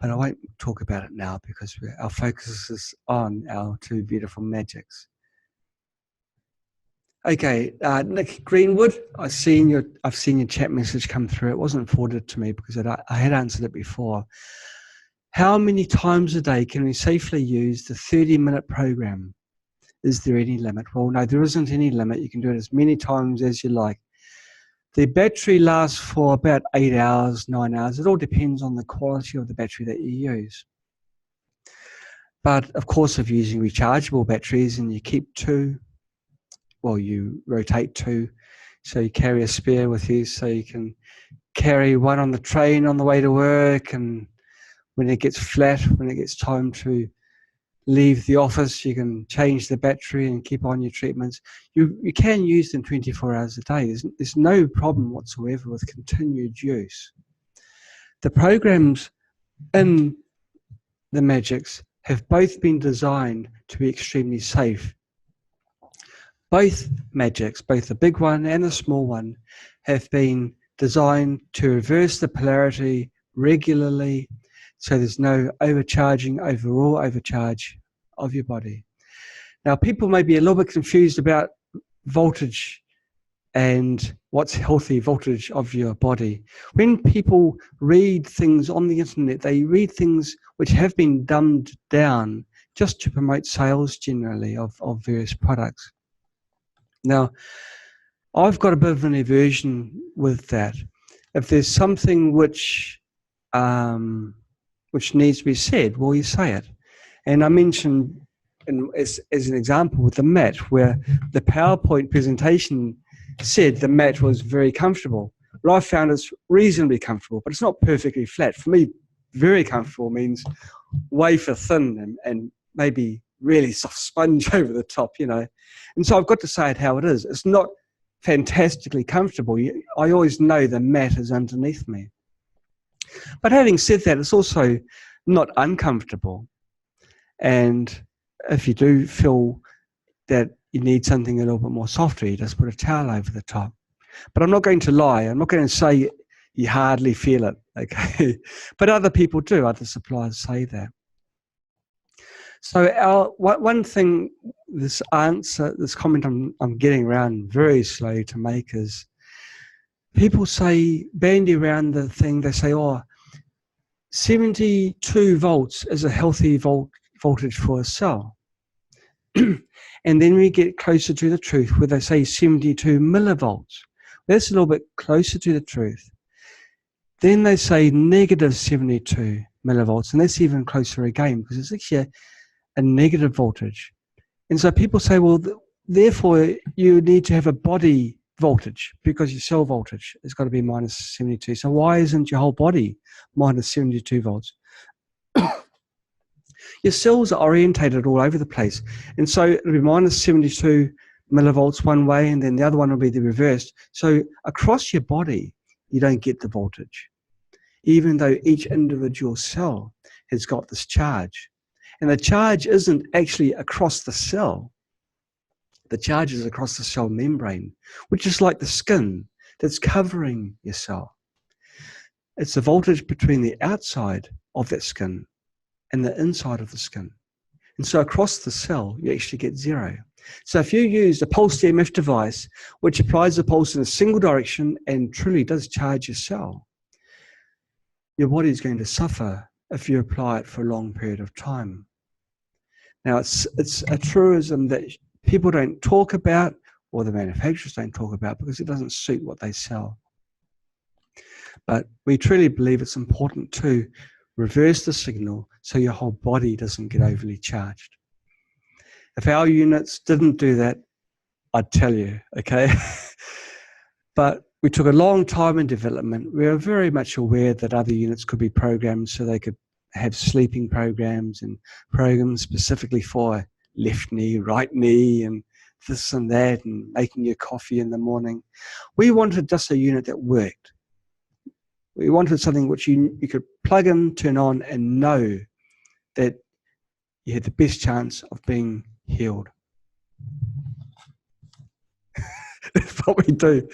Speaker 1: But I won't talk about it now because our focus is on our 2 beautiful magics. Okay, Nick Greenwood, I've seen your chat message come through. It wasn't forwarded to me because I had answered it before. How many times a day can we safely use the 30-minute program? Is there any limit? Well, no, there isn't any limit. You can do it as many times as you like. The battery lasts for about 8 hours, 9 hours. It all depends on the quality of the battery that you use. But of course, if you're using rechargeable batteries and you keep 2, well, you rotate 2, so you carry a spare with you, so you can carry one on the train on the way to work, and when it gets flat, when it gets time to leave the office, you can change the battery and keep on your treatments. You can use them 24 hours a day. There's no problem whatsoever with continued use. The programs in the Magics have both been designed to be extremely safe. Both Magics, both the big one and the small one, have been designed to reverse the polarity regularly, so there's no overcharging, overall overcharge of your body. Now, people may be a little bit confused about voltage and what's healthy voltage of your body. When people read things on the internet, they read things which have been dumbed down just to promote sales generally of various products. Now, I've got a bit of an aversion with that. If there's something which needs to be said, well, you say it. And I mentioned as an example with the mat, where the PowerPoint presentation said the mat was very comfortable. But I found it's reasonably comfortable, but it's not perfectly flat. For me, very comfortable means wafer thin and maybe really soft sponge over the top, you know. And so I've got to say it how it is. It's not fantastically comfortable. I always know the mat is underneath me. But having said that, it's also not uncomfortable. And if you do feel that you need something a little bit more softer, you just put a towel over the top. But I'm not going to lie. I'm not going to say you hardly feel it, okay? But other people do. Other suppliers say that. So one thing, this comment I'm getting around very slowly to make is people say, bandy around the thing, they say, oh, 72 volts is a healthy voltage for a cell. And then we get closer to the truth where they say 72 millivolts. That's a little bit closer to the truth. Then they say negative 72 millivolts, and that's even closer again because it's actually a negative voltage. And so people say, well, therefore you need to have a body voltage because your cell voltage has got to be minus 72. So why isn't your whole body minus 72 volts? Your cells are orientated all over the place. And so it'll be minus 72 millivolts one way, and then the other one will be the reverse. So across your body, you don't get the voltage, even though each individual cell has got this charge. And the charge isn't actually across the cell. The charge is across the cell membrane, which is like the skin that's covering your cell. It's the voltage between the outside of that skin and the inside of the skin. And so across the cell, you actually get zero. So if you use a pulsed EMF device, which applies the pulse in a single direction and truly does charge your cell, your body is going to suffer if you apply it for a long period of time. Now, it's a truism that people don't talk about, or the manufacturers don't talk about, because it doesn't suit what they sell. But we truly believe it's important to reverse the signal so your whole body doesn't get overly charged. If our units didn't do that, I'd tell you, okay? But we took a long time in development. We were very much aware that other units could be programmed so they could have sleeping programs and programs specifically for left knee, right knee, and this and that, and making your coffee in the morning. We wanted just a unit that worked. We wanted something which you could plug in, turn on, and know that you had the best chance of being healed. That's what we do.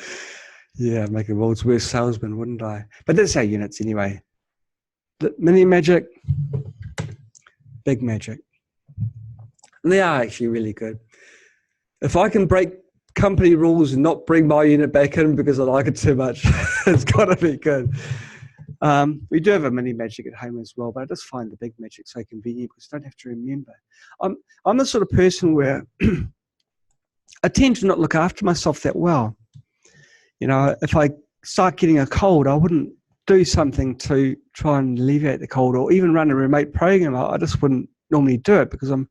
Speaker 1: Yeah, I'd make the world's worst salesman, wouldn't I? But that's our units anyway. The mini magic, big magic. And they are actually really good. If I can break company rules and not bring my unit back in because I like it too much, it's got to be good. We do have a mini magic at home as well, but I just find the big magic so convenient because I don't have to remember. I'm the sort of person where I tend to not look after myself that well. You know, if I start getting a cold, I wouldn't do something to try and alleviate the cold or even run a remote program. I just wouldn't normally do it because I'm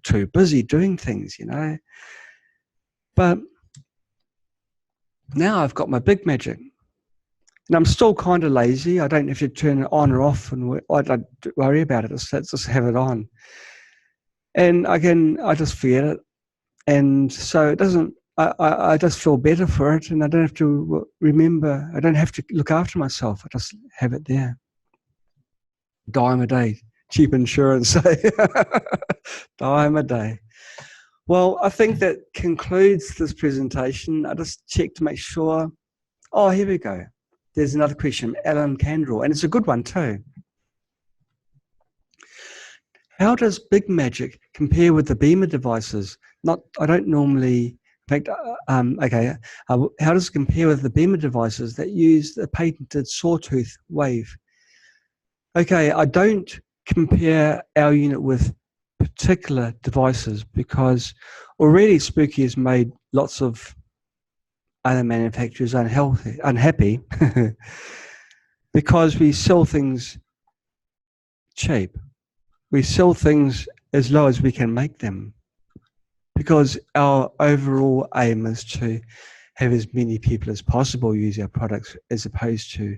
Speaker 1: too busy doing things, you know. But now I've got my big magic. And I'm still kind of lazy. I don't have to turn it on or off, and I don't worry about it. Let's just have it on. And I just forget it. And so it doesn't, I just feel better for it, and I don't have to remember, I don't have to look after myself. I just have it there. Dime a day, cheap insurance. Dime a day. Well, I think that concludes this presentation. I just checked to make sure. Oh, here we go. There's another question, Alan Candrell, and it's a good one too. How does Big Magic compare with the Beamer devices? I don't normally In fact, how does it compare with the BEMF devices that use the patented sawtooth wave? Okay, I don't compare our unit with particular devices because already Spooky has made lots of other manufacturers unhappy because we sell things cheap. We sell things as low as we can make them because our overall aim is to have as many people as possible use our products as opposed to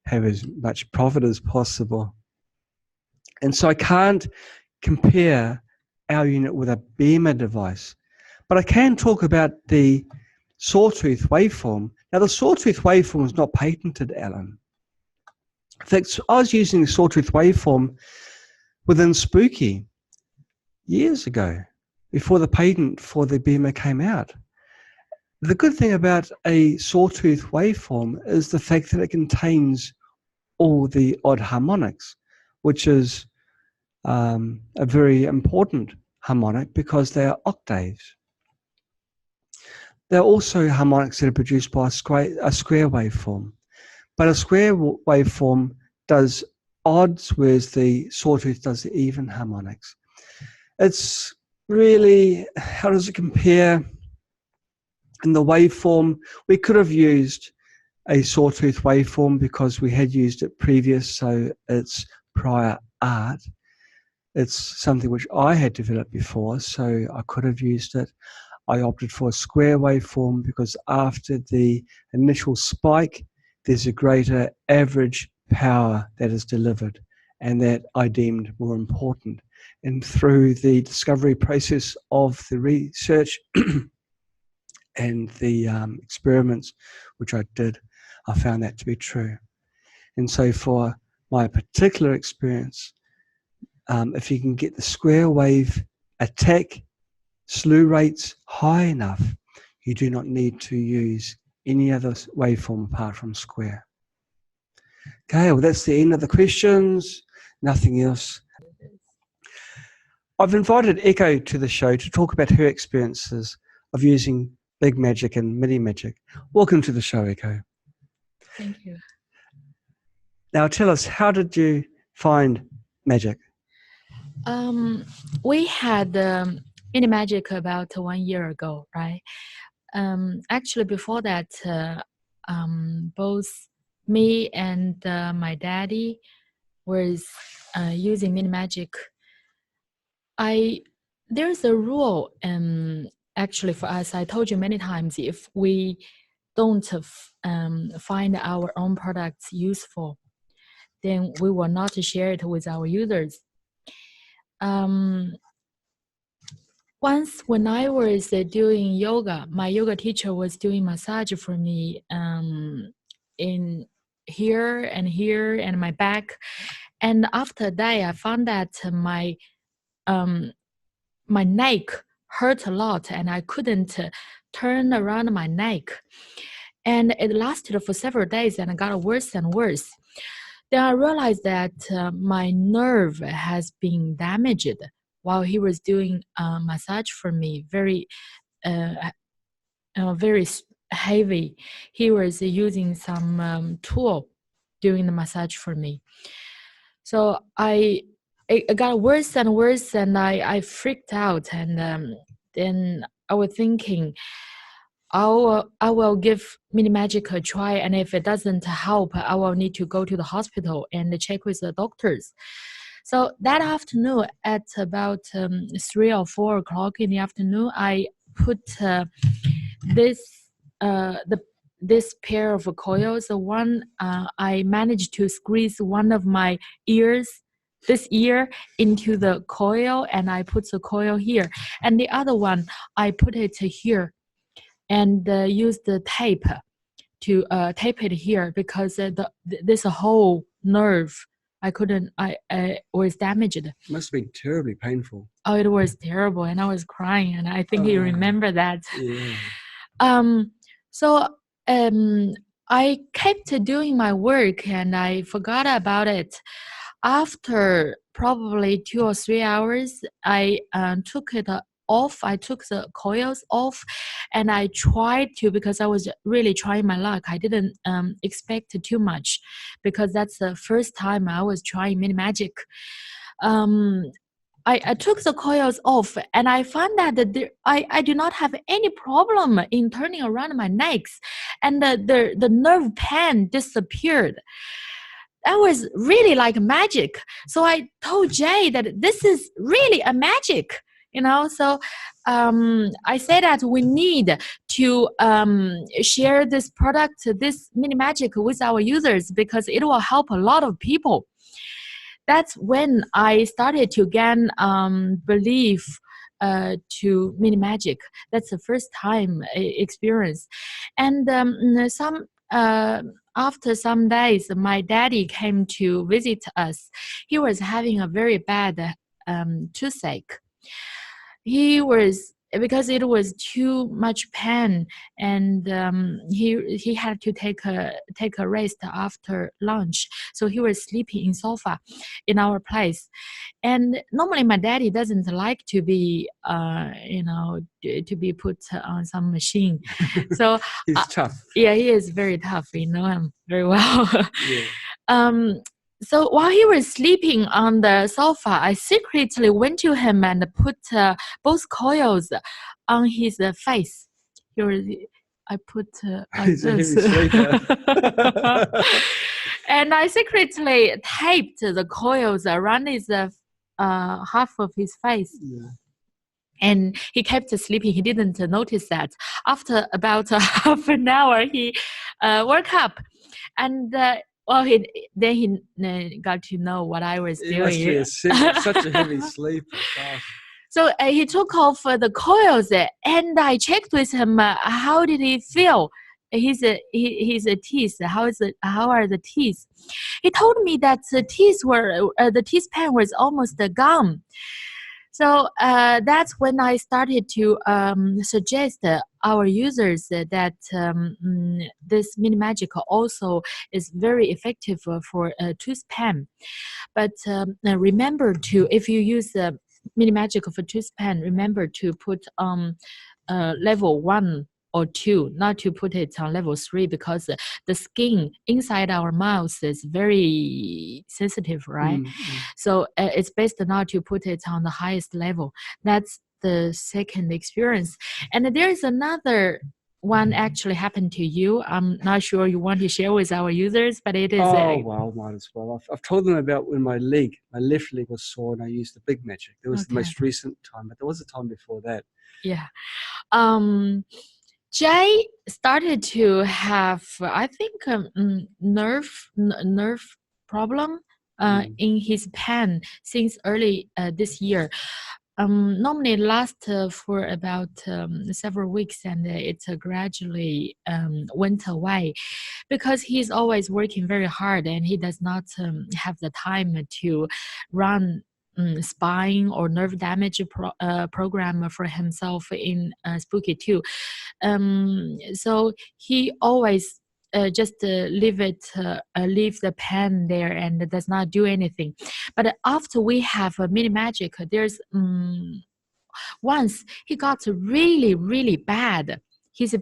Speaker 1: have as much profit as possible. And so I can't compare our unit with a BEMF device, but I can talk about the sawtooth waveform. Now, the sawtooth waveform is not patented, Alan. In fact, I was using the sawtooth waveform within Spooky years ago, before the patent for the BEMF came out. The good thing about a sawtooth waveform is the fact that it contains all the odd harmonics, which is a very important harmonic because they are octaves. There are also harmonics that are produced by a square waveform, but a square waveform does odds, whereas the sawtooth does the even harmonics. It's really, how does it compare? In the waveform, we could have used a sawtooth waveform because we had used it previous, so it's prior art. It's something which I had developed before, so I could have used it. I opted for a square waveform because after the initial spike, there's a greater average power that is delivered, and that I deemed more important. And through the discovery process of the research and the experiments which I did, I found that to be true. And so for my particular experience, if you can get the square wave attack slew rates high enough, you do not need to use any other waveform apart from square. Okay, well, that's the end of the questions. Nothing else. I've invited Echo to the show to talk about her experiences of using Big Magic and Mini Magic. Welcome to the show, Echo.
Speaker 2: Thank you.
Speaker 1: Now tell us, how did you find magic?
Speaker 2: We had Mini Magic about 1 year ago, right? Actually, before that, both me and my daddy was using Mini Magic. There's a rule, actually for us. I told you many times, if we don't find our own products useful, then we will not share it with our users. Once when I was doing yoga, my yoga teacher was doing massage for me in here and my back. And after that, I found that my neck hurt a lot and I couldn't turn around my neck. And it lasted for several days and it got worse and worse. Then I realized that my nerve has been damaged while he was doing massage for me, very heavy. He was using some tool doing the massage for me. So it got worse and worse, and I freaked out. And then I was thinking, I will give Mini Magic a try, and if it doesn't help, I will need to go to the hospital and check with the doctors. So that afternoon, at about 3 or 4 o'clock in the afternoon, I put this pair of coils. One, I managed to squeeze one of my this ear into the coil, and I put the coil here, and the other one I put it here, and use the tape to tape it here because this whole nerve I was damaged.
Speaker 1: It must have been terribly painful.
Speaker 2: Oh, it was terrible, and I was crying, and I think you remember that.
Speaker 1: Yeah.
Speaker 2: So I kept doing my work, and I forgot about it. After probably 2 or 3 hours, I took it off. I took the coils off, and I tried to, because I was really trying my luck. I didn't expect too much, because that's the first time I was trying MiraMate. I took the coils off, and I found that I do not have any problem in turning around my necks, and the nerve pain disappeared. That was really like magic. So I told Jay that this is really a magic, So I said that we need to share this product, this MiraMate, with our users, because it will help a lot of people. That's when I started to gain belief to MiraMate. That's the first time experience. And after some days, my daddy came to visit us. He was having a very bad toothache. Because it was too much pain, and he had to take a rest after lunch. So he was sleeping in sofa in our place. And normally my daddy doesn't like to be to be put on some machine. So
Speaker 1: He's tough.
Speaker 2: Yeah, he is very tough. You know him very well.
Speaker 1: Yeah.
Speaker 2: So while he was sleeping on the sofa, I secretly went to him and put both coils on his face. I put
Speaker 1: He's a heavy sleeper.
Speaker 2: And I secretly taped the coils around his half of his face. Yeah. And he kept sleeping. He didn't notice that. After about half an hour, he woke up, and he got to know what I was doing.
Speaker 1: Such a heavy sleeper. Gosh.
Speaker 2: So he took off the coils, and I checked with him. How did he feel? His teeth. How are the teeth? He told me that the teeth pain was almost gone. So that's when I started to suggest our users that this MiraMate also is very effective for tooth pain. But remember to, if you use MiraMate for tooth pain, remember to put level 1 or 2, not to put it on level 3, because the skin inside our mouth is very sensitive, right? Mm-hmm. So it's best not to put it on the highest level. That's the second experience. And there's another one actually happened to you. I'm not sure you want to share with our users, but it is.
Speaker 1: Well, might as well. I've told them about when my left leg was sore, and I used the big magic. That was the most recent time, but there was a time before that.
Speaker 2: Yeah. Jay started to have, I think, nerve problem in his pen since early this year. Normally it lasts for about several weeks, and it gradually went away, because he's always working very hard, and he does not have the time to run spine or nerve damage program for himself in Spooky 2. So he always just leave the pen there and does not do anything. But after we have MiraMate, there's once he got really, really bad. His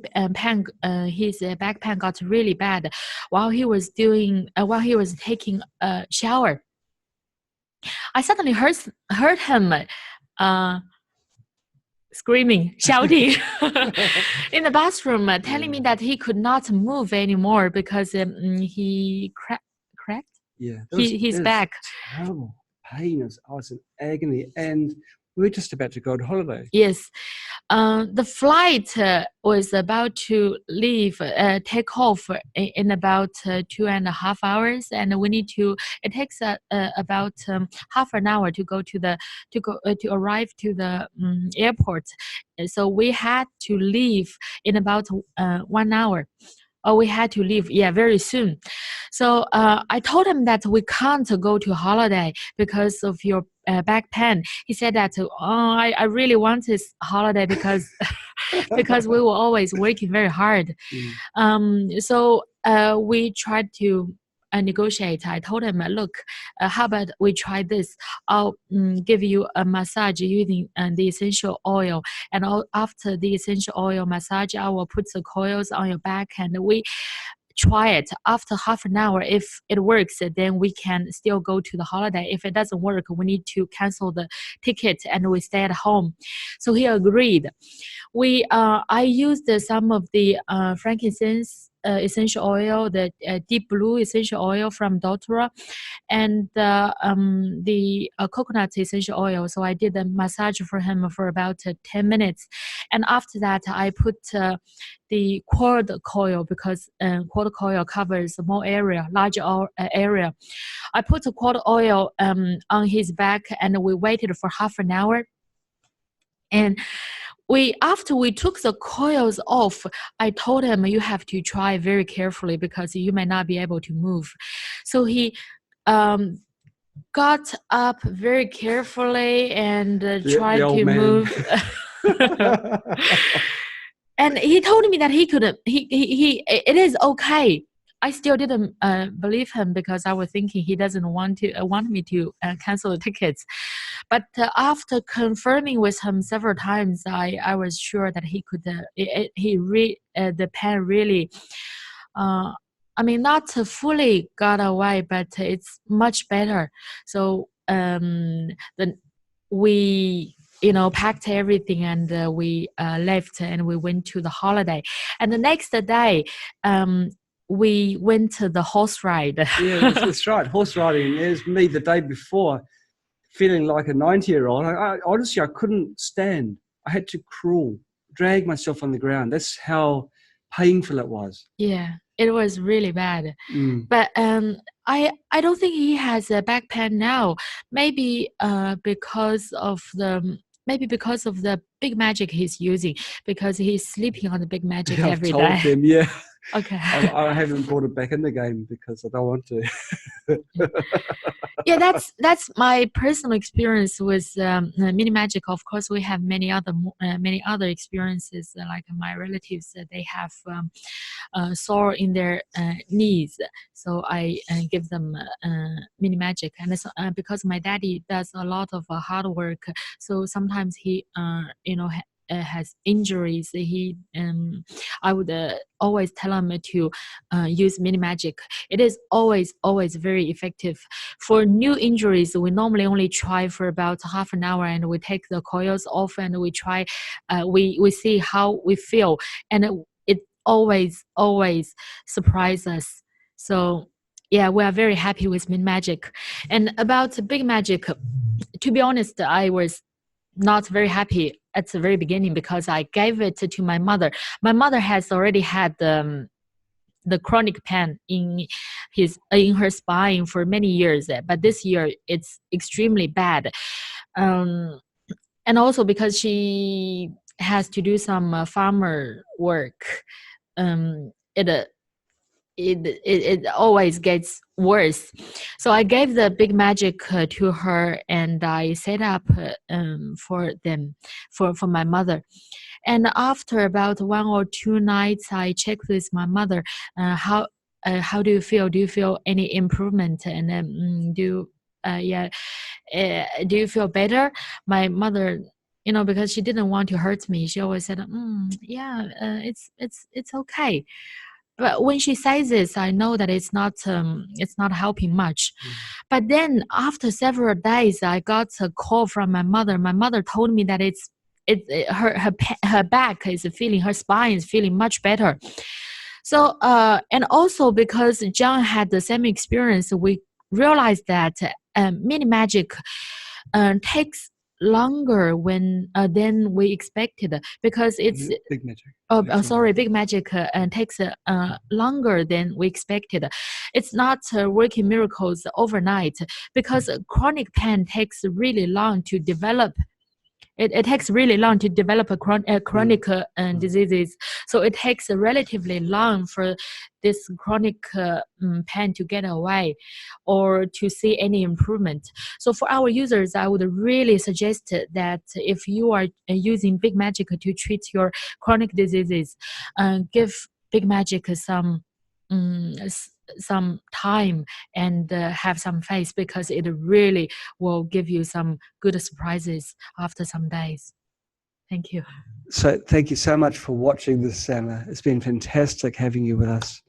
Speaker 2: back pain got really bad while he was taking a shower. I suddenly heard him screaming, shouting in the bathroom, telling me that he could not move anymore because he cracked.
Speaker 1: Yeah,
Speaker 2: his back.
Speaker 1: Terrible pain. I was in agony, and we were just about to go on holiday.
Speaker 2: Yes. The flight was about to take off in about 2.5 hours, and we need to. It takes about half an hour to arrive to the airport. So we had to leave in about 1 hour. We had to leave, very soon. So I told him that we can't go to holiday because of your back pain. He said that, I really want this holiday because because we were always working very hard. So we tried to negotiate. I told him, look, how about we try this? I'll give you a massage using the essential oil, and after the essential oil massage, I will put the coils on your back, and we try it. After half an hour, if it works, then we can still go to the holiday. If it doesn't work, we need to cancel the ticket and we stay at home. So he agreed. I used some of the frankincense essential oil, the deep blue essential oil from doTERRA, and the coconut essential oil. So I did a massage for him for about 10 minutes. And after that, I put the cord coil, because cord coil covers more area, larger area. I put the cord oil on his back, and we waited for half an hour. And after we took the coils off, I told him, you have to try very carefully because you may not be able to move. So he got up very carefully and tried to move. And he told me that he couldn't. It is okay. I still didn't believe him because I was thinking he doesn't want me to cancel the tickets. But after confirming with him several times, I was sure that he could. The pain really. I mean, not fully got away, but it's much better. So then we packed everything, and we left, and we went to the holiday. And the next day, we went to the horse ride.
Speaker 1: Yeah, that's right. Horse riding. It was me the day before, feeling like a 90-year-old. Honestly, I couldn't stand. I had to crawl, drag myself on the ground. That's how painful it was.
Speaker 2: Yeah, it was really bad. But I don't think he has a back pain now. Maybe because of the big magic he's using, because he's sleeping on the big magic every day.
Speaker 1: I've told them, yeah.
Speaker 2: Okay.
Speaker 1: I haven't brought it back in the game because I don't want to.
Speaker 2: Yeah, that's my personal experience with mini magic. Of course, we have many other experiences. Like my relatives, they have sore in their knees, so I give them mini magic. And because my daddy does a lot of hard work, so sometimes he has injuries. I would always tell him to use mini magic. It is always very effective. For new injuries, we normally only try for about half an hour, and we take the coils off, and we try. We see how we feel, and it always surprises us. So yeah, we are very happy with mini magic. And about big magic, to be honest, I was not very happy at the very beginning because I gave it to my mother. My mother has already had the chronic pain in her spine for many years, but this year it's extremely bad. And also because she has to do some farmer work, it always gets worse. So I gave the big magic to her, and I set up for my mother. And after about 1 or 2 nights, I checked with my mother, how do you feel? Do you feel any improvement? And do you feel better? My mother, because she didn't want to hurt me, she always said, it's okay. But when she says this, I know that it's not helping much. But then after several days, I got a call from my mother. My mother told me that her back is feeling, her spine is feeling much better. So and also because John had the same experience, we realized that mini magic takes longer than we expected, because it's
Speaker 1: big magic.
Speaker 2: Big magic takes longer than we expected. It's not working miracles overnight, because chronic pain takes really long to develop. It takes really long to develop a chronic diseases. So it takes relatively long for this chronic pain to get away or to see any improvement. So for our users, I would really suggest that if you are using big magic to treat your chronic diseases, give big magic some some time and have some faith, because it really will give you some good surprises after some days. Thank you.
Speaker 1: So thank you so much for watching this, Sama. It's been fantastic having you with us.